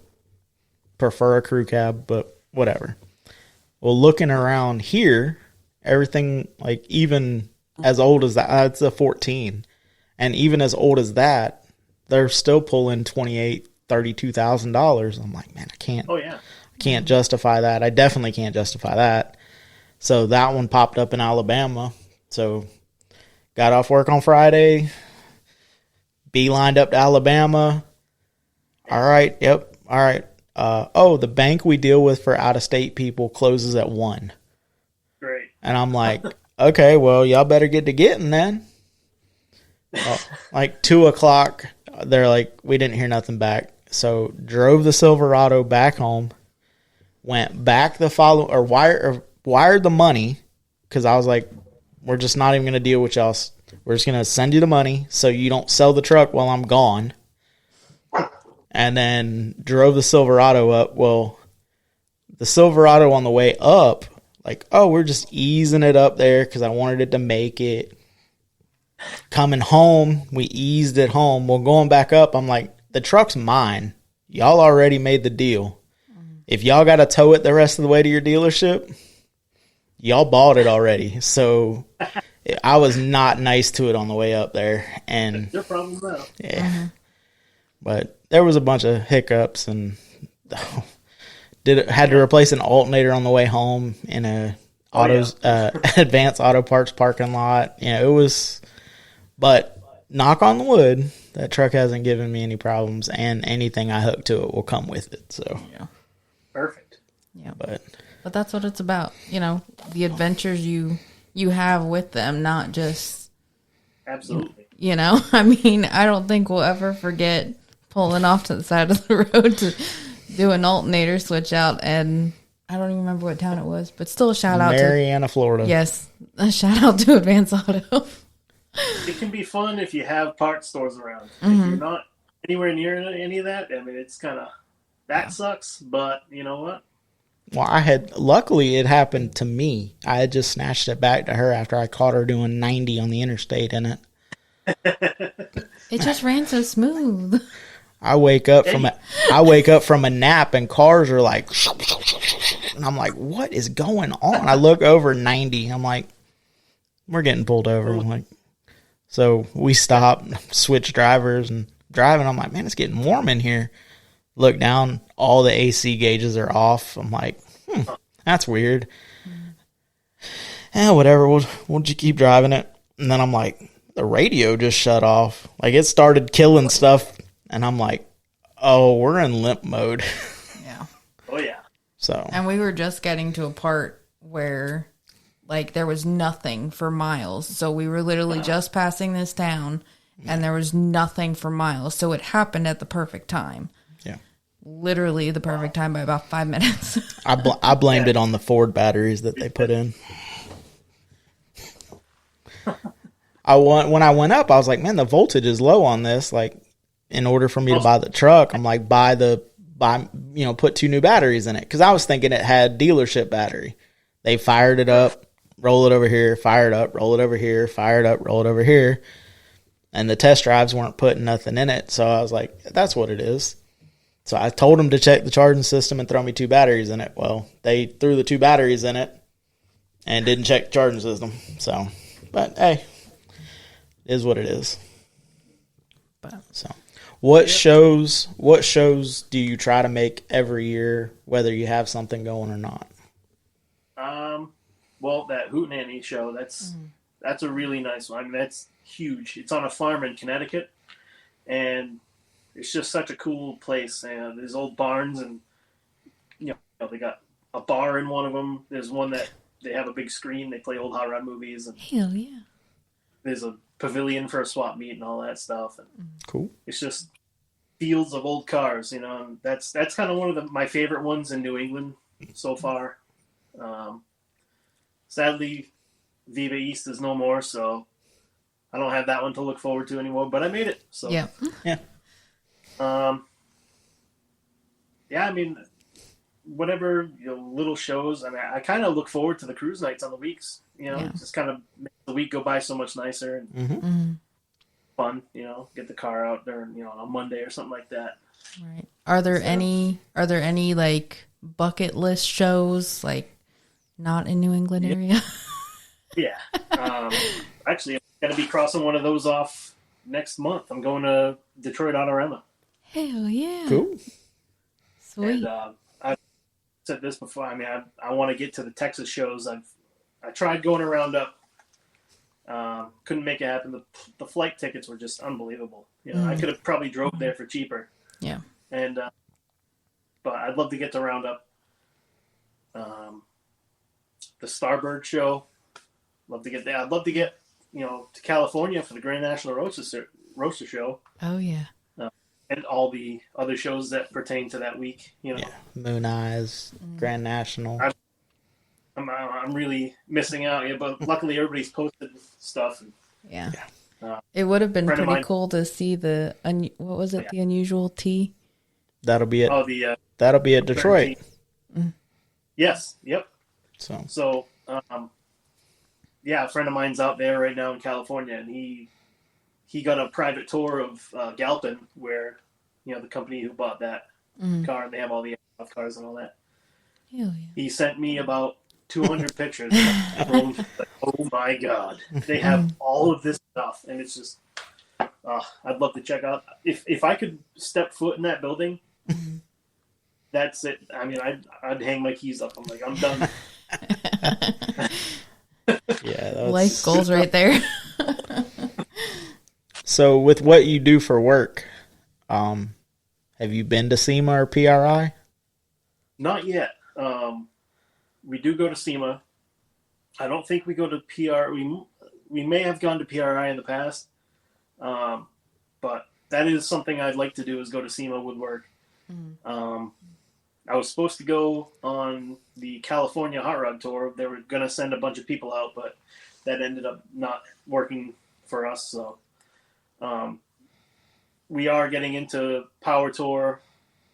Prefer a crew cab, but whatever. Well, looking around here, everything, like, even as old as that, it's a 14. And even as old as that, they're still pulling $32,000. I'm like, man, I can't.
Oh, yeah.
I can't justify that. I definitely can't justify that. So that one popped up in Alabama. So got off work on Friday, beelined up to Alabama. All right, yep, all right. The bank we deal with for out-of-state people closes at 1.
Great.
And I'm like, okay, well, y'all better get to getting then. Like 2 o'clock, they're like, we didn't hear nothing back. So drove the Silverado back home, went back wired the money, because I was like, we're just not even going to deal with y'all. We're just going to send you the money so you don't sell the truck while I'm gone. And then drove the Silverado up. Well, the Silverado on the way up, like, we're just easing it up there because I wanted it to make it. Coming home, we eased it home. Well, going back up, I'm like, the truck's mine. Y'all already made the deal. If y'all got to tow it the rest of the way to your dealership, y'all bought it already. So I was not nice to it on the way up there. And
your problem now.
Yeah. Mm-hmm. But there was a bunch of hiccups, and had to replace an alternator on the way home in a Advanced Auto Parts parking lot. It was, but knock on the wood, that truck hasn't given me any problems, and anything I hook to it will come with it. So
yeah,
perfect.
Yeah, but that's what it's about. The adventures you have with them, not just
absolutely.
I mean, I don't think we'll ever forget pulling off to the side of the road to do an alternator switch out, and I don't even remember what town it was, but still a shout out
Marianna, Florida.
Yes, a shout out to Advance Auto.
It can be fun if you have parts stores around. If you're not anywhere near any of that, I mean, it's kind of, that sucks, but you know what?
Well, luckily it happened to me. I had just snatched it back to her after I caught her doing 90 on the interstate in it.
It just ran so smooth.
I wake up from a nap, and cars are like, and I'm like, what is going on? I look over 90. I'm like, we're getting pulled over. I'm like, so we stop, switch drivers, and driving. I'm like, man, it's getting warm in here. Look down, all the AC gauges are off. I'm like, that's weird. Whatever. We'll just keep driving it. And then I'm like, the radio just shut off. Like, it started killing stuff. And I'm like, oh, we're in limp mode.
Yeah.
Oh, yeah.
So.
And we were just getting to a part where, like, there was nothing for miles. So we were literally just passing this town, and there was nothing for miles. So it happened at the perfect time. Yeah. Literally the perfect time by about 5 minutes.
I blamed it on the Ford batteries that they put in. When I went up, I was like, man, the voltage is low on this. Like, in order for me to buy the truck, I'm like, put 2 new batteries in it. Because I was thinking it had dealership battery. They fired it up, roll it over here, fire it up, roll it over here, fire it up, roll it over here. And the test drives weren't putting nothing in it. So I was like, that's what it is. So I told them to check the charging system and throw me 2 batteries in it. Well, they threw the 2 batteries in it and didn't check the charging system. So, but hey, it is what it is. So, what shows do you try to make every year, whether you have something going or not?
Well, that Hootenanny show, that's a really nice one. I mean, that's huge. It's on a farm in Connecticut, and it's just such a cool place. And there's old barns, and they got a bar in one of them. There's one that they have a big screen. They play old hot rod movies. And
hell yeah!
There's a pavilion for a swap meet and all that stuff. And
cool.
It's just fields of old cars, and that's kind of one of my favorite ones in New England so far. Sadly, Viva East is no more, so I don't have that one to look forward to anymore. But I made it, so
yeah.
I mean, whatever little shows. I mean, I kind of look forward to the cruise nights on the weeks. Just kind of make the week go by so much nicer and fun. Get the car out there, on a Monday or something like that.
Right. Are there any like bucket list shows like not in New England area?
Yeah. Actually, I'm going to be crossing one of those off next month. I'm going to Detroit Autorama.
Hell yeah.
Cool.
Sweet.
And I've said this before. I mean, I want to get to the Texas shows. I tried going around up. Couldn't make it happen. The flight tickets were just unbelievable. You know, I could have probably drove there for cheaper.
Yeah.
And but I'd love to get to Roundup. The Starbird show. Love to get there. I'd love to get, you know, to California for the Grand National Roaster show.
Oh yeah.
And all the other shows that pertain to that week. You know,
Moon Eyes, Grand National.
I'm really missing out. Yeah, but luckily everybody's posted stuff. And,
yeah. It would have been
friend of
pretty
mine-
cool to see the what was it? The Unusual Tea.
That'll be it.
Oh, the
That'll be at Detroit.
yes, yep.
So
Yeah, a friend of mine's out there right now in California, and he got a private tour of Galpin, where, you know, the company who bought that car, and they have all the aircraft cars and all that.
Hell yeah.
He sent me about 200 pictures. Like, oh my god, they have all of this stuff, and it's just, I'd love to check out. If I could step foot in that building, that's it. I mean, I'd hang my keys up. I'm like, I'm done.
yeah, that's...
Life goals right there.
So with what you do for work, have you been to SEMA or PRI?
Not yet. We do go to SEMA. I don't think we go to PR. We may have gone to PRI in the past, but that is something I'd like to do, is go to SEMA with work. I was supposed to go on the California Hot Rod Tour. They were going to send a bunch of people out, but that ended up not working for us. So we are getting into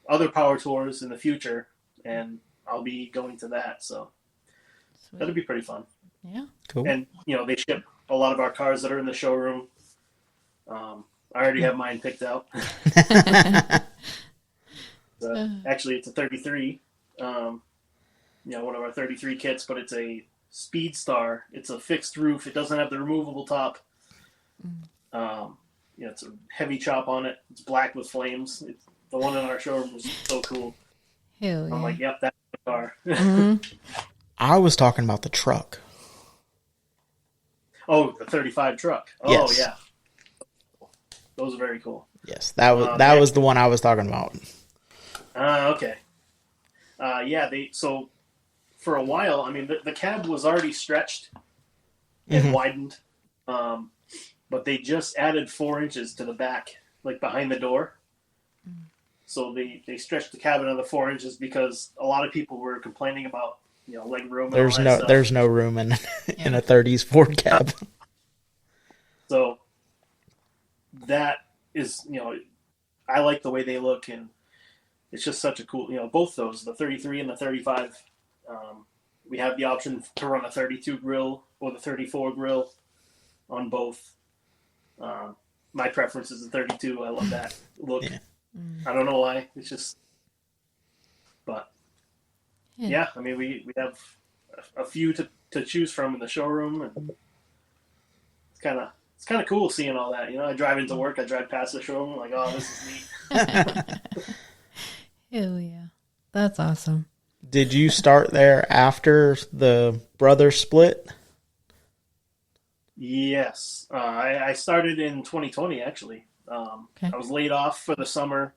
other power tours in the future, and I'll be going to that. So
Sweet.
that'll be pretty fun.
Yeah.
Cool.
And, you know, they ship a lot of our cars that are in the showroom. I already have mine picked out. Actually, it's a 33. You know, one of our 33 kits, but it's a Speed Star. It's a fixed roof. It doesn't have the removable top. You know, it's a heavy chop on it. It's black with flames. The one in our showroom was so cool.
Hell yeah.
I'm like, yep, that's the car.
I was talking about the truck.
Oh, the 35 truck. Oh,
Yes.
yeah. Those are very cool.
Yes, that was the one I was talking about.
Okay. Yeah, so for a while, I mean, the cab was already stretched and widened, but they just added 4 inches to the back, like behind the door. So they stretched the cab another 4 inches because a lot of people were complaining about, you know, leg room. And all that stuff.
There's no room in a 30s Ford cab.
So that is, you know, I like the way they look, and it's just such a cool, you know, both those, the 33 and the 35. We have the option to run a 32 grill or the 34 grill on both. My preference is the 32. I love that look.
Yeah.
I don't know why. It's just, but yeah, I mean, we have a few to choose from in the showroom, and it's kind of cool seeing all that. You know, I drive into work, I drive past the showroom, I'm like, oh, this is neat.
Hell yeah. That's awesome.
Did you start there after the brothers split?
Yes. I started in 2020, actually.
Okay.
I was laid off for the summer.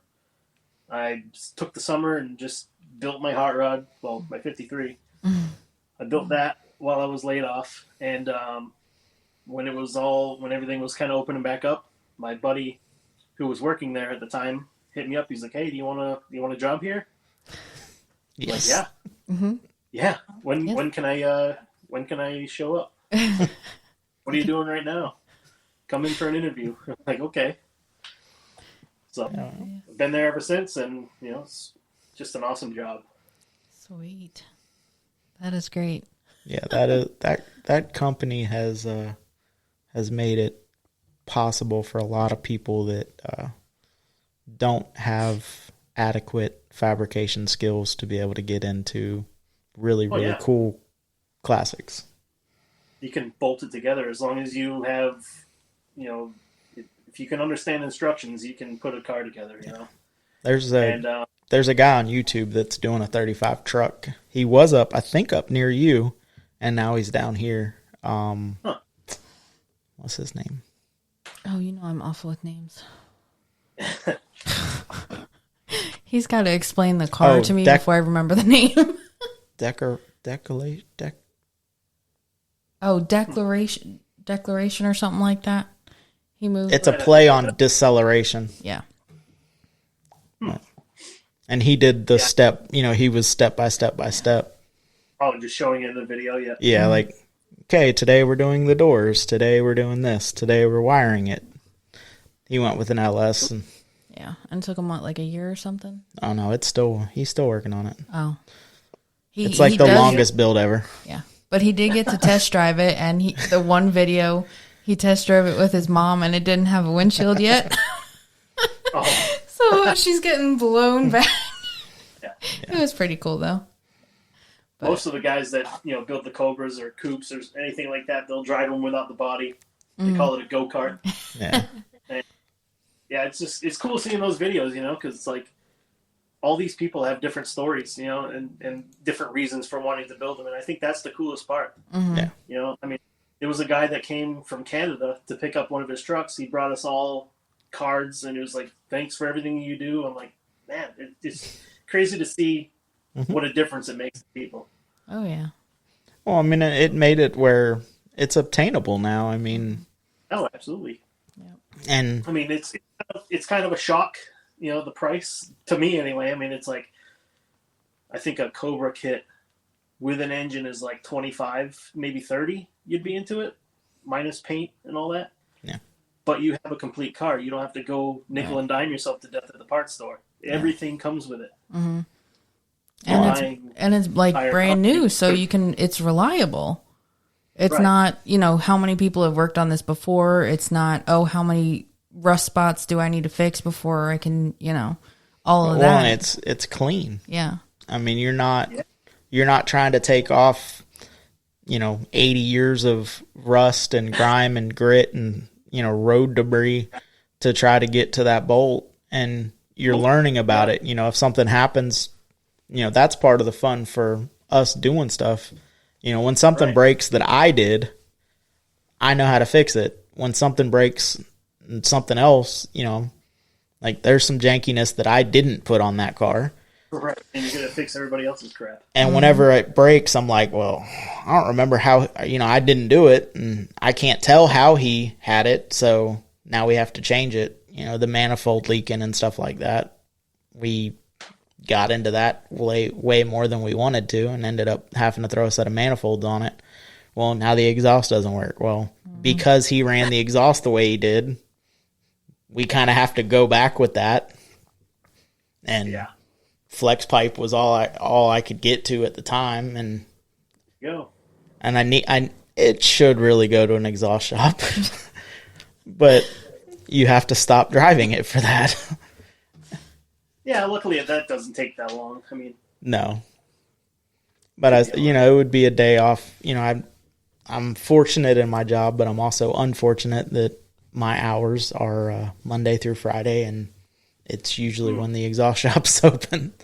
I took the summer and just built my hot rod, well, my 53. I built that while I was laid off. And when everything was kind of opening back up, my buddy who was working there at the time hit me up. He's like, "Hey, do you want a job here?"
Yes.
Like, yeah. Yeah. When can I show up? What are you doing right now? Come in for an interview. I'm like, okay. So I've been there ever since, and you know, it's just an awesome job.
Sweet. That is great.
Yeah, that company has made it possible for a lot of people that don't have adequate fabrication skills to be able to get into really cool classics.
You can bolt it together as long as you have, if you can understand instructions, you can put a car together,
There's a guy on YouTube that's doing a 35 truck. He was up near you, and now he's down here. What's his name?
Oh, I'm awful with names. He's got to explain the car to me before I remember the name. Declaration or something like that. He moved.
It's a play on deceleration.
Yeah.
And he did the step, he was step by step by step.
Oh, just showing it in the video, yeah.
Yeah, like, okay, today we're doing the doors. Today we're doing this. Today we're wiring it. He went with an LS. And
it took him, like a year or something?
Oh, no, he's still working on it.
Oh.
It's like the longest build ever.
Yeah, but he did get to test drive it, and the one video, he test drove it with his mom, and it didn't have a windshield yet.
Oh.
So she's getting blown back. Yeah. It was pretty cool, though.
But most of the guys that build the Cobras or Coupes or anything like that, they'll drive them without the body. They call it a go-kart.
Yeah.
And, it's cool seeing those videos, because it's like all these people have different stories, and different reasons for wanting to build them, and I think that's the coolest part.
Mm-hmm.
Yeah. There was a guy that came from Canada to pick up one of his trucks. He brought us all cards, and it was like, thanks for everything you do. I'm like, man, it's crazy to see what a difference it makes to people.
Oh yeah.
Well, it made it where it's obtainable now.
Oh, absolutely.
Yeah.
And
it's kind of a shock, the price to me anyway. It's like, I think a Cobra kit with an engine is like 25, maybe 30. You'd be into it, minus paint and all that.
Yeah.
But you have a complete car. You don't have to go nickel and dime yourself to death at the parts store. Everything comes with it.
Mm-hmm. And it's like brand new, so it's reliable. It's not, how many people have worked on this before. It's not, how many rust spots do I need to fix before I can, all of that.
Well, and it's clean.
Yeah.
You're not trying to take off, 80 years of rust and grime and grit and, road debris to try to get to that bolt. And you're learning about it. If something happens, that's part of the fun for us doing stuff. When something breaks that I did, I know how to fix it. When something breaks and something else, like there's some jankiness that I didn't put on that car.
Right. And you're going to fix everybody else's crap.
And whenever it breaks, I'm like, well, I don't remember how, I didn't do it. And I can't tell how he had it. So now we have to change it. The manifold leaking and stuff like that. We got into that way more than we wanted to and ended up having to throw a set of manifolds on it. Well, now the exhaust doesn't work. Well, because he ran the exhaust the way he did, we kind of have to go back with that. And flex pipe was all I could get to at the time. And and it should really go to an exhaust shop. But you have to stop driving it for that.
Yeah, luckily that doesn't take that long.
No. But it would be a day off. I'm fortunate in my job, but I'm also unfortunate that my hours are Monday through Friday, and it's usually when the exhaust shop's open.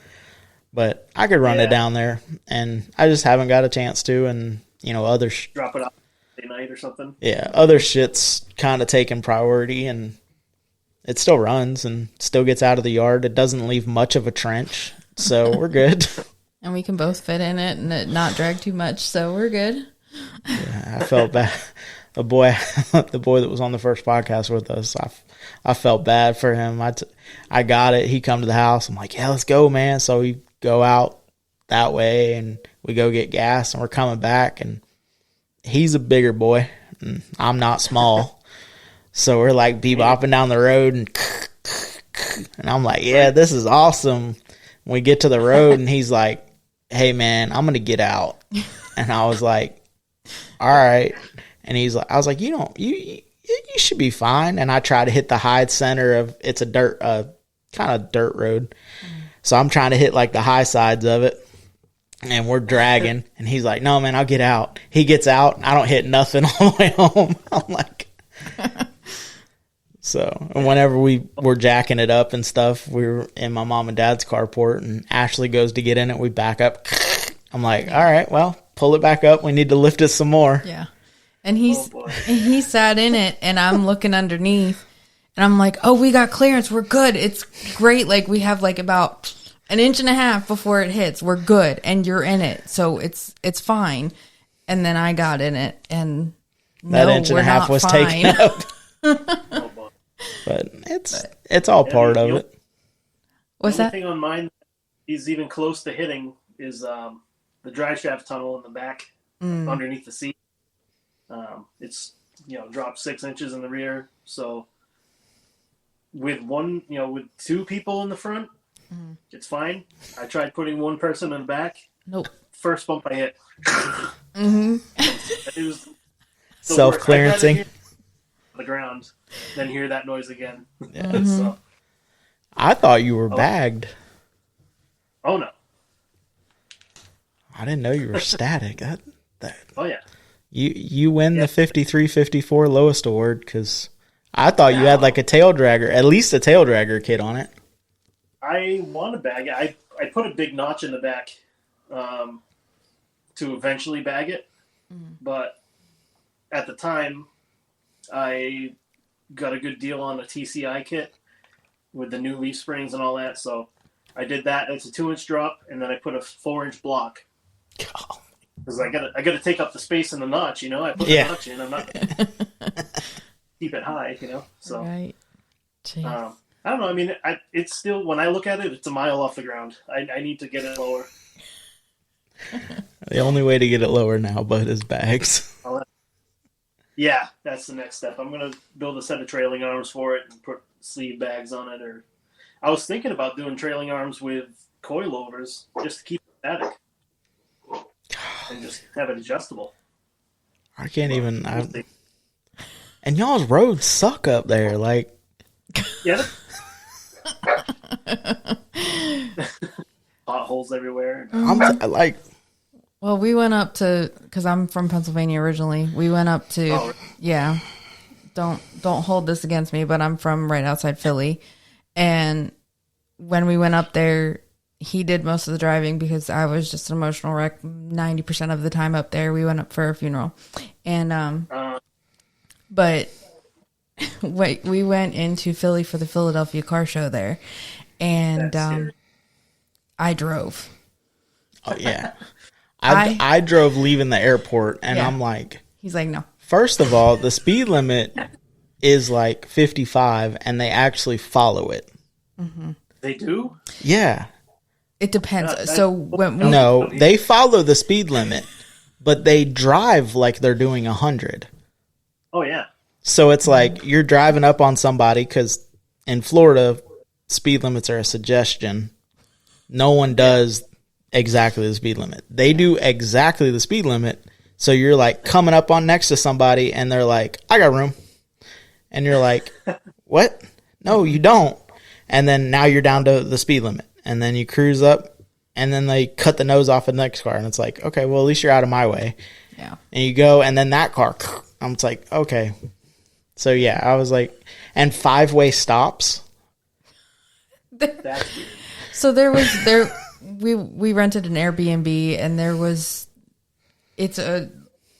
But I could run it down there, and I just haven't got a chance to. And other
drop it off night or something.
Yeah, other shit's kind of taking priority, and it still runs and still gets out of the yard. It doesn't leave much of a trench, so we're good.
And we can both fit in it and it not drag too much, so we're good.
Yeah, I felt bad. The boy that was on the first podcast with us, I felt bad for him. I got it. He come to the house. I'm like, yeah, let's go, man. So we go out that way, and we go get gas, and we're coming back, and he's a bigger boy, and I'm not small. So we're like bebopping down the road, and I'm like, yeah, this is awesome. We get to the road, and he's like, hey, man, I'm going to get out. And I was like, all right. And I was like, you should be fine. And I try to hit the hide center of, it's a kind of dirt road. So I'm trying to hit like the high sides of it, and we're dragging. And he's like, "No, man, I'll get out." He gets out. I don't hit nothing all the way home. I'm like, so. And whenever we were jacking it up and stuff, we were in my mom and dad's carport, and Ashley goes to get in it. We back up. I'm like, "All right, well, pull it back up. We need to lift it some more."
Yeah. And he sat in it, and I'm looking underneath, and I'm like, "Oh, we got clearance. We're good. It's great. Like, we have like about an inch and a half before it hits. We're good, and you're in it, so it's fine." And then I got in it, and
that inch and a half was taken up. But it's all part of it.
What's that?
The only thing on mine he's even close to hitting is the drive shaft tunnel in the back underneath the seat. It's dropped 6 inches in the rear. So with with two people in the front, it's fine. I tried putting one person in the back.
Nope.
First bump I hit. It was
self-clearancing.
The ground, then hear that noise again.
Yeah.
So,
I thought you were bagged.
Oh no.
I didn't know you were static.
Oh yeah.
You win the 53-54 lowest award because I thought you had like a tail dragger, at least a tail dragger kit on it.
I want to bag it. I put a big notch in the back to eventually bag it, but at the time I got a good deal on a TCI kit with the new leaf springs and all that, so I did that. It's a 2-inch drop, and then I put a 4-inch block. Because I gotta take up the space in the notch, I put the notch in. I'm not keep it high, So
Right.
I don't know. I mean, it's still, when I look at it, it's a mile off the ground. I need to get it lower.
The only way to get it lower now, Bud, is bags.
Yeah, that's the next step. I'm gonna build a set of trailing arms for it and put sleeve bags on it. Or I was thinking about doing trailing arms with coilovers just to keep it static. And just have it adjustable.
I can't even. And y'all's roads suck up there. Like,
yeah, potholes everywhere.
Well, we went up to, because I'm from Pennsylvania originally. We went up to, Don't hold this against me, but I'm from right outside Philly, and when we went up there, he did most of the driving because I was just an emotional wreck 90% of the time up there. We went up for a funeral. And, but we went into Philly for the Philadelphia car show there. And, I drove.
Oh yeah. I drove leaving the airport and I'm like,
he's like, no.
First of all, the speed limit is like 55 and they actually follow it.
Mm-hmm.
They do?
Yeah.
It depends. So when
no, they follow the speed limit, but they drive like they're doing 100.
Oh yeah.
So it's like you're driving up on somebody because in Florida, speed limits are a suggestion. No one does exactly the speed limit. They do exactly the speed limit. So you're like coming up on next to somebody and they're like, I got room. And you're like, what? No, you don't. And then now you're down to the speed limit. And then you cruise up and then they cut the nose off of the next car. And it's like, okay, well, at least you're out of my way.
Yeah.
And you go and then that car, I'm like, okay. So yeah, I was like, and 5-way stops.
So we rented an Airbnb and it's a,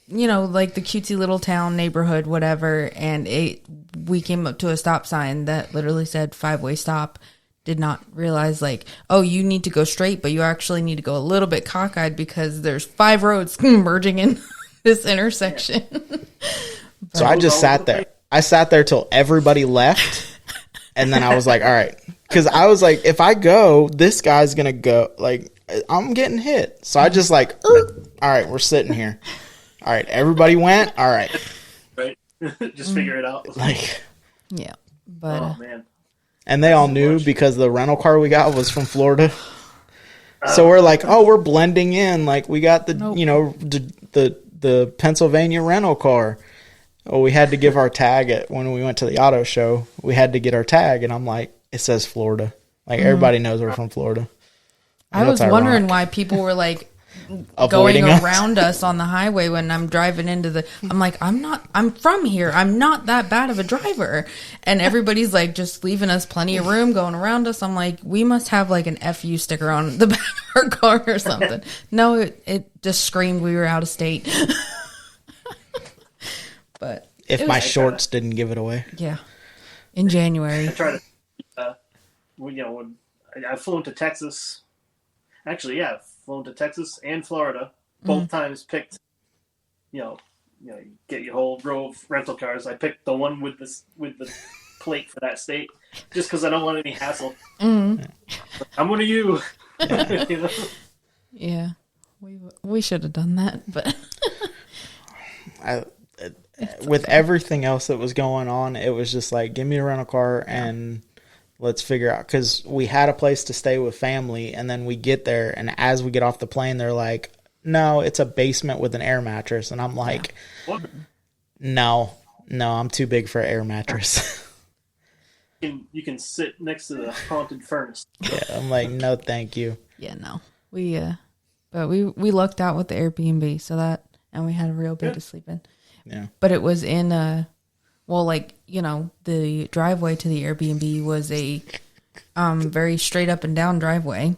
like the cutesy little town neighborhood, whatever. And we came up to a stop sign that literally said 5-way stop. Did not realize oh, you need to go straight, but you actually need to go a little bit cockeyed because there's 5 roads merging in this intersection.
So I just sat there. I sat there till everybody left. And then I was like, all right. Because I was like, if I go, this guy's going to go. I'm getting hit. So I just all right, we're sitting here. All right, everybody went. All right.
Right. Just figure it out.
Yeah. But,
oh, man.
And they all knew because the rental car we got was from Florida. So we're like, oh, we're blending in. Like we got the, the Pennsylvania rental car. Oh, we had to give our tag when we went to the auto show. We had to get our tag. And I'm like, it says Florida. Like everybody knows we're from Florida.
I was wondering why people were like going around us on the highway when I'm driving into the. I'm like, I'm from here. I'm not that bad of a driver, and everybody's like just leaving us plenty of room, going around us. I'm like, we must have like an FU sticker on the back of our car or something. No, it just screamed we were out of state. But
if my shorts didn't give it away,
yeah, in January.
I try to, when I flew into Texas. Actually, yeah, flown to Texas and Florida. Both times picked, you get your whole row of rental cars. I picked the one with the plate for that state, just because I don't want any hassle. I'm one of you.
Yeah, we should have done that, but
with everything else that was going on, it was just like, give me a rental car and let's figure out, because we had a place to stay with family, and then we get there, and as we get off the plane, they're like, no, it's a basement with an air mattress. And I'm like, no, I'm too big for an air mattress.
You can sit next to the haunted furnace.
Yeah, I'm like, no, thank you.
Yeah, no. But we lucked out with the Airbnb, and we had a real bed to sleep in.
Yeah.
But it was in the driveway to the Airbnb was a very straight up and down driveway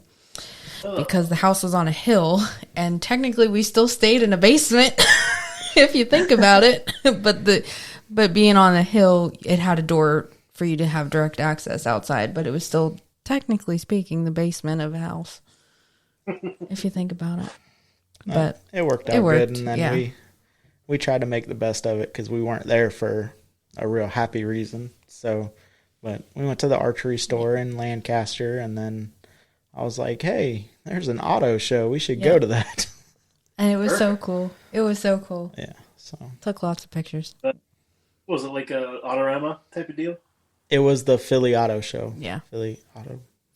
because the house was on a hill, and technically we still stayed in a basement if you think about it. But being on a hill, it had a door for you to have direct access outside, but it was still, technically speaking, the basement of a house if you think about it. But
it worked out good, and then we tried to make the best of it because we weren't there for a real happy reason. So, but we went to the archery store in Lancaster, and then I was like, hey, there's an auto show. We should go to that.
And it was so cool. It was so cool.
Yeah. So
took lots of pictures.
Was it like a Autorama type of deal?
It was the Philly Auto Show.
Yeah.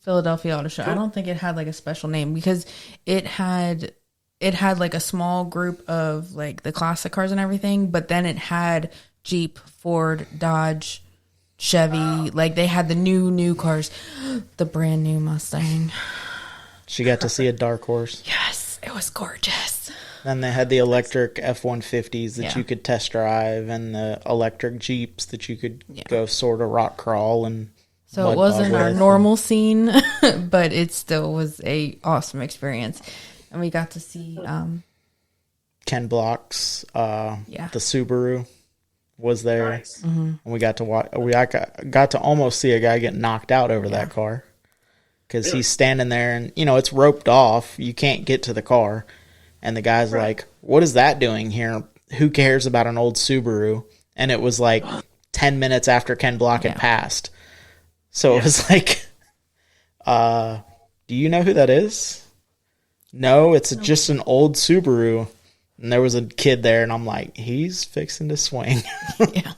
Philadelphia
Auto Show. I don't think it had like a special name because it had like a small group of like the classic cars and everything, but then it had Jeep, Ford, Dodge, Chevy. Like they had the new cars, the brand new Mustang.
She got to see a dark horse.
Yes, it was gorgeous.
Then they had the electric F-150s that you could test drive, and the electric Jeeps that you could go sort of rock crawl and.
So it wasn't our normal scene, but it still was a awesome experience, and we got to see
Ken Block's the Subaru was there,
nice.
And we got to watch. We got to almost see a guy get knocked out over that car because he's standing there, and it's roped off. You can't get to the car, and the guy's like, "What is that doing here? Who cares about an old Subaru?" And it was like 10 minutes after Ken Block had passed. So it was like, do you know who that is? No, it's just an old Subaru. And there was a kid there, and I'm like, he's fixing to swing.
Yeah.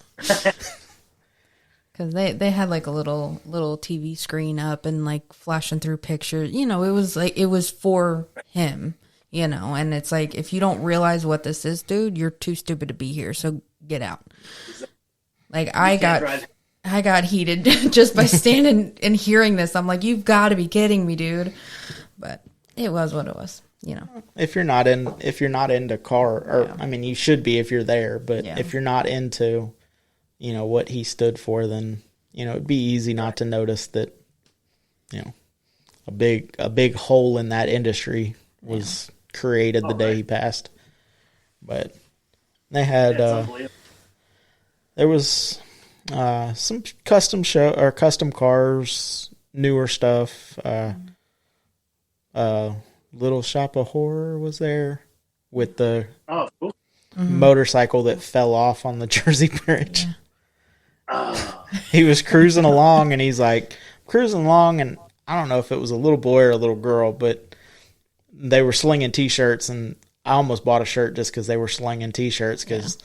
Because they had like a little TV screen up and like flashing through pictures. It was like, it was for him, and it's like, if you don't realize what this is, dude, you're too stupid to be here. So get out. Like I got heated just by standing and hearing this. I'm like, you've got to be kidding me, dude. But it was what it was,
If you're not into car, or I mean, you should be if you're there. But if you're not into, what he stood for, then it'd be easy not to notice that, a big hole in that industry was created the day he passed. But they had there was. Some custom cars, newer stuff. Little Shop of Horror was there with the motorcycle that fell off on the Jersey Bridge. He was cruising along, and he's like cruising along, and I don't know if it was a little boy or a little girl, but they were slinging T-shirts, and I almost bought a shirt just because they were slinging T-shirts because.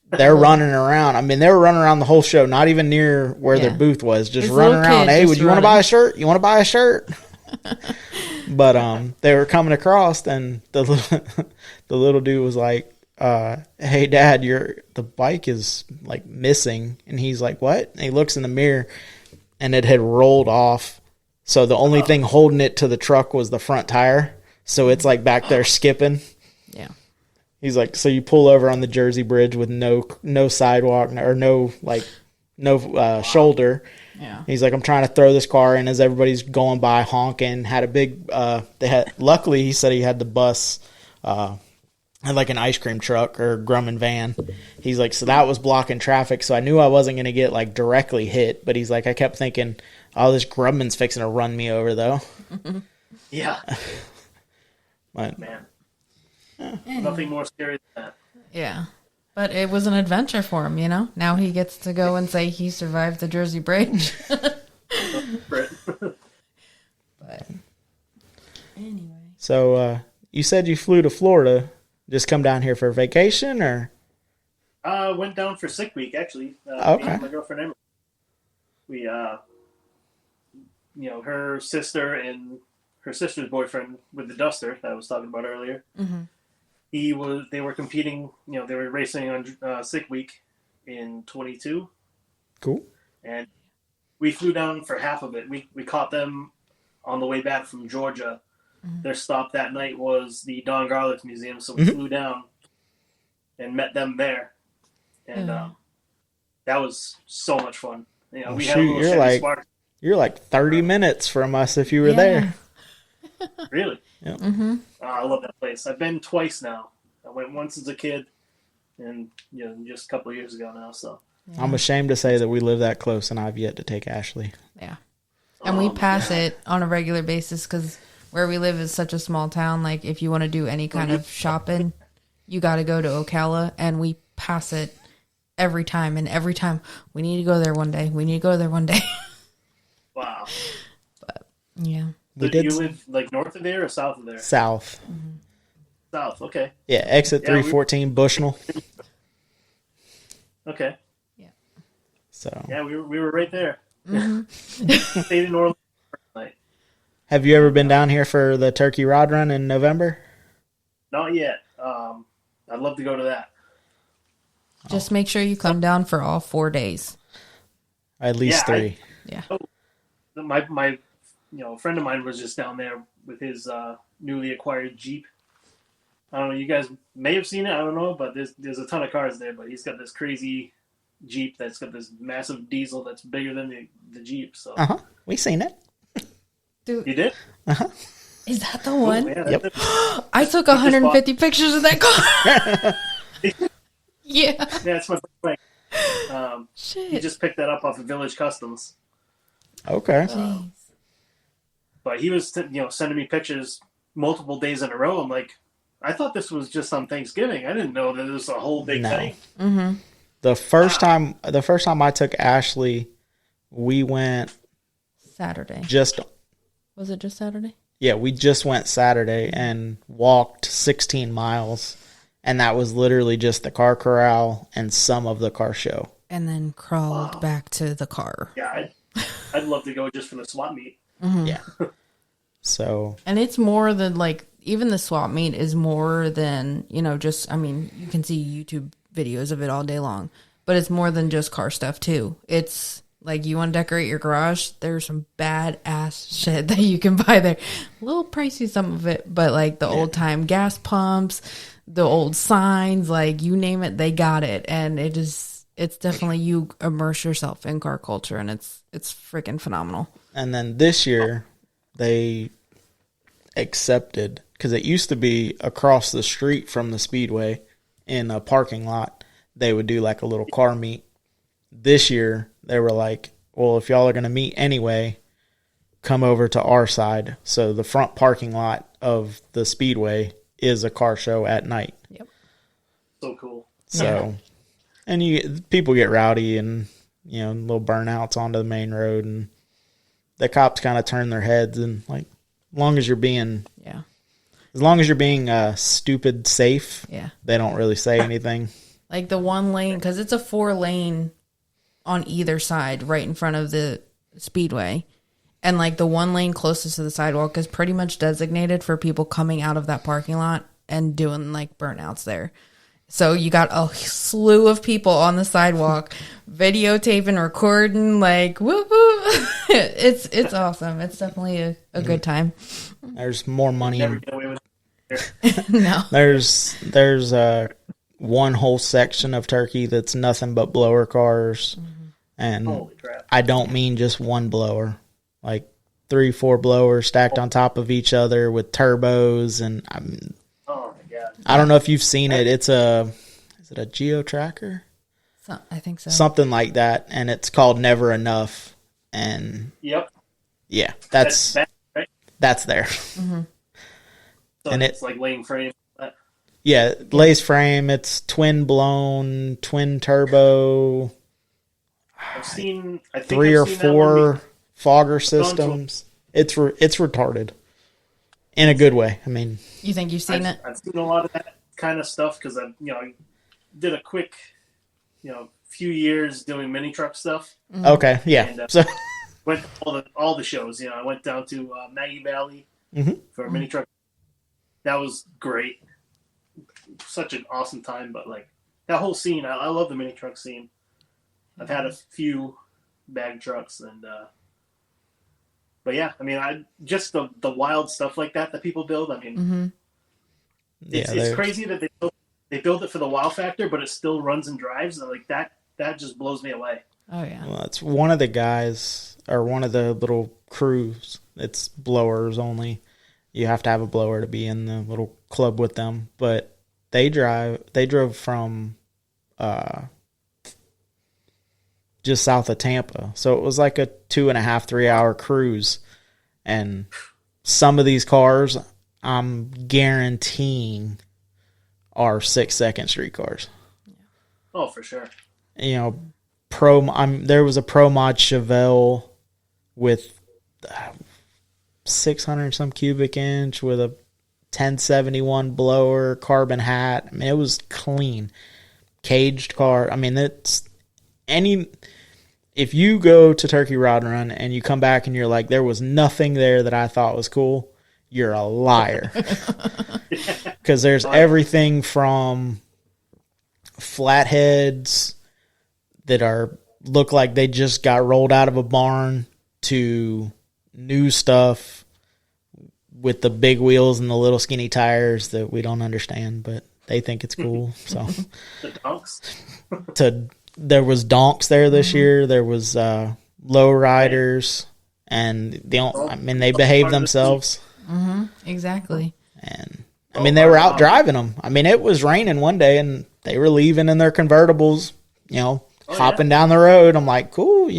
They're running around. I mean, they were running around the whole show, not even near where their booth was, just running around. Hey, would you want to buy a shirt? You want to buy a shirt? But they were coming across, and the little dude was like, hey, Dad, the bike is like missing. And he's like, what? And he looks in the mirror, and it had rolled off So the only thing holding it to the truck was the front tire. So it's like back there skipping.
Yeah.
He's like, so you pull over on the Jersey Bridge with no sidewalk or no shoulder.
Yeah.
He's like, I'm trying to throw this car in as everybody's going by honking. Had a big, luckily he said he had the bus, had like an ice cream truck or Grumman van. He's like, so that was blocking traffic. So I knew I wasn't going to get like directly hit, but he's like, I kept thinking, oh, this Grumman's fixing to run me over though.
Yeah.
But,
man. Nothing more scary than that.
Yeah. But it was an adventure for him, you know? Now he gets to go and say he survived the Jersey Bridge.
But
anyway.
So you said you flew to Florida. Just come down here for vacation, or?
Went down for sick week, actually.
Okay.
Me and my girlfriend Emily. We, her sister and her sister's boyfriend with the Duster that I was talking about earlier.
Mm-hmm.
They were competing, they were racing on sick week in 22.
Cool.
And we flew down for half of it. We caught them on the way back from Georgia. Mm-hmm. Their stop that night was the Don Garlits Museum, so we flew down and met them there. And that was so much fun. We had a little Chevy Spark.
You're like 30 minutes from us if you were there.
Really?
Yeah.
Mm-hmm.
I love that place. I've been twice now. I went once as a kid, and just a couple of years ago now. So
I'm ashamed to say that we live that close, and I've yet to take Ashley.
Yeah, and we pass it on a regular basis because where we live is such a small town. Like if you want to do any kind of shopping, you got to go to Ocala, and we pass it every time. And every time we need to go there one day. We need to go there one day.
Wow.
But yeah.
So do you live like north of there or south of there?
South.
Mm-hmm.
South, okay.
Yeah, exit 314 Bushnell.
Okay.
Yeah.
So.
Yeah, we were right there.
Mm-hmm.
Stayed in Orlando night.
Have you ever been down here for the Turkey Rod Run in November?
Not yet. I'd love to go to that.
Just make sure you come down for all 4 days.
At least 3.
My a friend of mine was just down there with his newly acquired Jeep. I don't know, you guys may have seen it, I don't know, but there's a ton of cars there, but he's got this crazy Jeep that's got this massive diesel that's bigger than the Jeep. So
we seen it.
Dude,
you did?
Is that the one?
Yeah,
yep.
I took 150 pictures of that car. Yeah.
Yeah, it's my friend.
Shit.
He just picked that up off of Village Customs.
Okay.
But he was, sending me pictures multiple days in a row. I'm like, I thought this was just on Thanksgiving. I didn't know that it was a whole big thing.
Mm-hmm.
The first time I took Ashley, we went
Saturday. Was it just Saturday?
Yeah, we just went Saturday and walked 16 miles, and that was literally just the car corral and some of the car show.
And then crawled back to the car.
Yeah, I'd love to go just for the swap meet.
Mm-hmm.
Yeah. So.
And it's more than even the swap meet is more than, you can see YouTube videos of it all day long, but it's more than just car stuff too. It's like you want to decorate your garage, there's some badass shit that you can buy there. A little pricey, some of it, but the old time gas pumps, the old signs, you name it, they got it. And it's definitely, you immerse yourself in car culture, and it's freaking phenomenal.
And then this year they accepted, because it used to be across the street from the Speedway in a parking lot, they would do a little car meet. This year they were like, well, if y'all are going to meet anyway, come over to our side. So the front parking lot of the Speedway is a car show at night.
Yep.
So cool.
So, and people get rowdy and, little burnouts onto the main road, and the cops kind of turn their heads, and as long as you're being stupid safe, they don't really say anything.
The one lane, because it's a 4-lane on either side right in front of the Speedway. And the one lane closest to the sidewalk is pretty much designated for people coming out of that parking lot and doing burnouts there. So you got a slew of people on the sidewalk videotaping, recording, whoop whoop. It's awesome. It's definitely a good time.
There's more money.
Never get away with
No.
There's one whole section of Turkey that's nothing but blower cars, and
Holy crap.
I don't mean just one blower, like 3-4 blowers stacked on top of each other with turbos, and
Oh my god.
I don't know if you've seen it. Is it a Geo Tracker?
I think so.
Something like that, and it's called Never Enough, and
Yep.
yeah, that's
bad, right?
there.
So
And
it's like laying frame.
Yeah, lace frame. It's twin blown, twin turbo.
I've seen I think
3
I've
or
seen that one
4 fogger systems. It's retarded in a good way. I mean,
You think you've seen it?
I've seen a lot of that kind of stuff because I did a quick few years doing mini truck stuff.
okay, yeah.
And,
So
went to all the shows. I went down to Maggie Valley for a mini truck. That was great. Such an awesome time. But like that whole scene, I love the mini truck scene. I've had a few bag trucks but yeah, I mean, just the wild stuff like that people build. I mean, it's crazy that they build it for the wow factor, but it still runs and drives. And like that just blows me away.
Oh yeah.
well, it's one of the guys or one of the little crews. It's blowers only. You have to have a blower to be in the little club with them. But they drove from just south of Tampa. So it was like a 2.5, 3 hour cruise. And some of these cars, I'm guaranteeing, are 6 Street cars.
Oh, for sure.
There was a Pro Mod Chevelle with 600 some cubic inch with a 1071 blower, carbon hat. I mean, it was clean. Caged car. I mean, if you go to Turkey Rod Run and you come back and you're like, there was nothing there that I thought was cool, you're a liar. Because there's everything from flatheads that look like they just got rolled out of a barn to new stuff with the big wheels and the little skinny tires that we don't understand, but they think it's cool. So
The donks.
There was donks there this year. There was low riders, and they behaved themselves.
Exactly.
And I mean, they were out driving them. I mean, it was raining one day, and they were leaving in their convertibles, hopping down the road. I'm like, cool,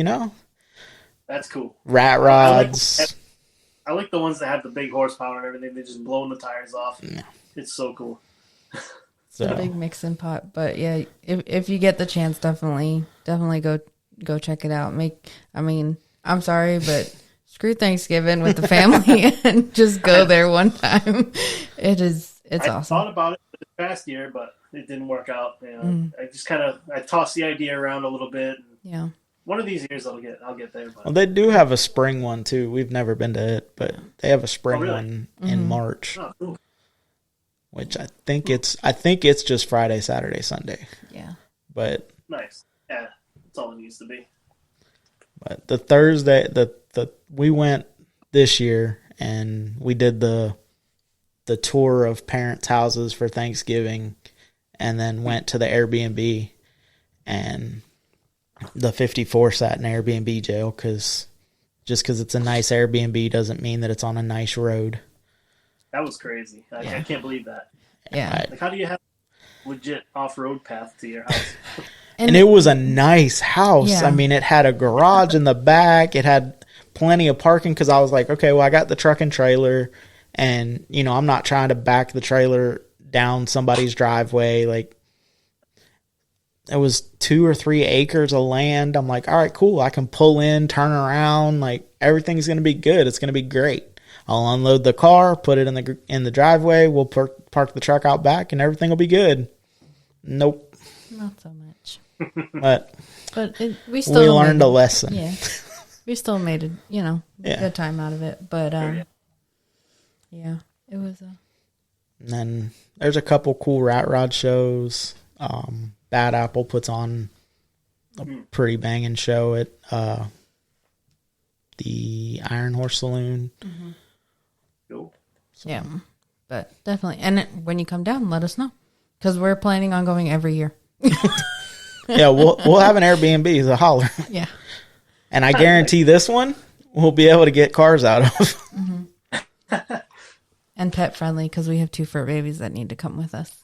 That's cool.
Rat rods.
I like the ones that have the big horsepower and everything. They just blowing the tires off.
Yeah.
It's so cool.
It's a big mixing pot. But yeah, if you get the chance, definitely go check it out. I'm sorry, but screw Thanksgiving with the family and just go there one time. It's awesome.
I thought about it this past year, but it didn't work out. I just I tossed the idea around a little bit.
Yeah.
One of these years I'll get there. But.
Well, they do have a spring one too. We've never been to it, but they have a spring one in March.
Oh, cool.
Which I think it's just Friday, Saturday, Sunday.
Yeah.
But
nice. Yeah, that's all it needs to be.
But the Thursday we went this year and we did the tour of parents' houses for Thanksgiving and then went to the Airbnb, and the 54 sat in Airbnb jail because it's a nice Airbnb doesn't mean that it's on a nice road.
That was crazy. I can't believe that.
Yeah.
Like, how do you have a legit off-road path to your house?
And it was a nice house.
Yeah.
I mean, it had a garage in the back. It had plenty of parking because I was like, okay, well, I got the truck and trailer, and, I'm not trying to back the trailer down somebody's driveway. Like, it was 2 or 3 acres of land. I'm like, all right, cool. I can pull in, turn around. Like, everything's going to be good. It's going to be great. I'll unload the car, put it in the driveway. We'll park the truck out back, and everything will be good. Nope.
Not so much.
But
we still
learned a lesson.
Yeah. We still made it, good time out of it. But, yeah, it was
And then there's a couple cool rat rod shows. Bad Apple puts on a pretty banging show at the Iron Horse Saloon.
Cool.
So,
Yeah, but definitely. And when you come down, let us know, because we're planning on going every year.
yeah, we'll have an Airbnb, so holler.
Yeah.
And I guarantee this one we'll be able to get cars out of.
And pet friendly, because we have 2 fur babies that need to come with us.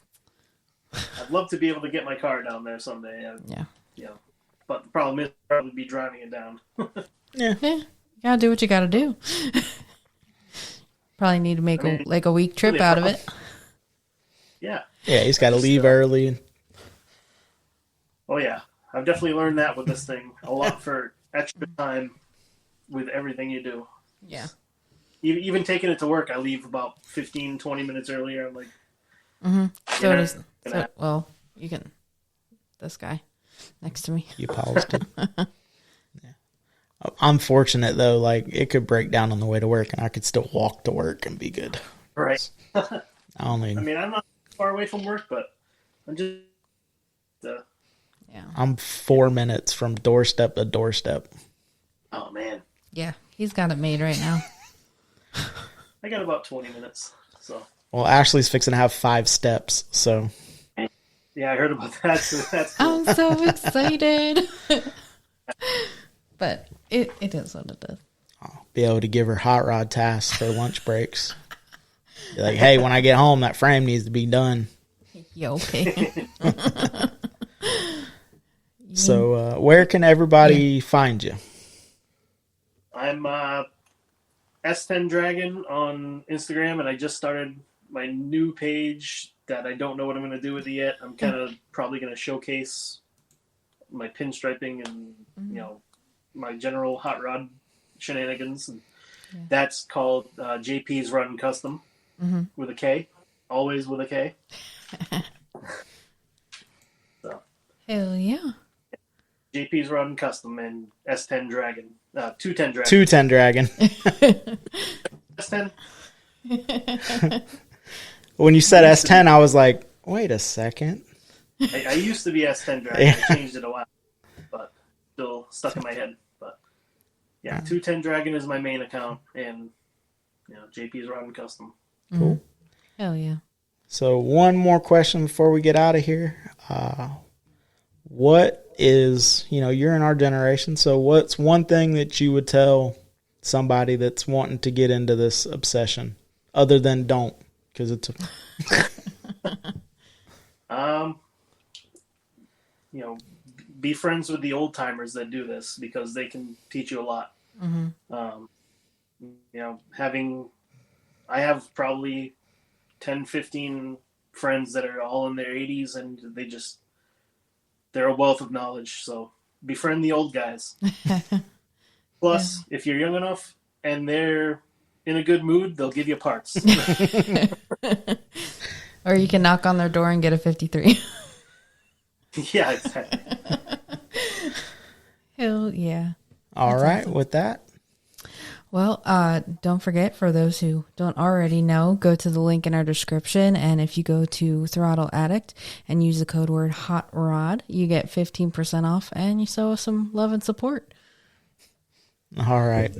I'd love to be able to get my car down there someday.
Yeah.
Yeah. But the problem is I'll probably be driving it down.
Yeah. You gotta do what you gotta do. Probably need to make a week trip out of it.
Yeah.
Yeah, he's got to leave early.
Oh, yeah. I've definitely learned that with this thing. A lot for extra time with everything you do.
Yeah.
Even taking it to work, I leave about 15, 20 minutes earlier. I'm like,
well, you can, this guy next to me.
You paused it. Yeah. I'm fortunate, though. Like, it could break down on the way to work, and I could still walk to work and be good.
right.
I mean,
I'm not far away from work, but I'm just...
I'm 4 minutes from doorstep to doorstep.
Oh, man.
Yeah, he's got it made right now.
I got about 20 minutes, so...
Well, Ashley's fixing to have 5 steps, so...
Yeah, I heard about that, so that's cool.
I'm so excited. But it is what it is.
I'll be able to give her hot rod tasks for lunch breaks. Be like, hey, when I get home, that frame needs to be done.
You okay?
So, where can everybody find you?
I'm S10 Dragon on Instagram, and I just started my new page that I don't know what I'm going to do with it yet. I'm kind of probably going to showcase my pinstriping and, my general hot rod shenanigans. And that's called JP's Run Custom with a K. Always with a K. So.
Hell yeah.
JP's Run Custom and S10 Dragon. 210 Dragon.
210 Dragon.
S10?
When you said S10, I was like, wait a second.
I used to be S10 Dragon.
Yeah.
I changed it a while, but still stuck in my head. But yeah, 210 Dragon is my main account, and JP's Run Custom.
Cool.
Hell yeah.
So one more question before we get out of here. What is, you're in our generation, so what's one thing that you would tell somebody that's wanting to get into this obsession other than don't? Because it's
be friends with the old timers that do this, because they can teach you a lot. I have probably 10, 15 friends that are all in their 80s, and they're a wealth of knowledge. So befriend the old guys. Plus, if you're young enough and they're in a good mood, they'll give you parts.
Or you can knock on their door and get a 53.
Yeah, exactly.
Hell yeah.
All right, awesome. With that.
Well, don't forget, for those who don't already know, go to the link in our description, and if you go to Throttle Addict and use the code word Hot Rod, you get 15% off, and you show us some love and support.
All right.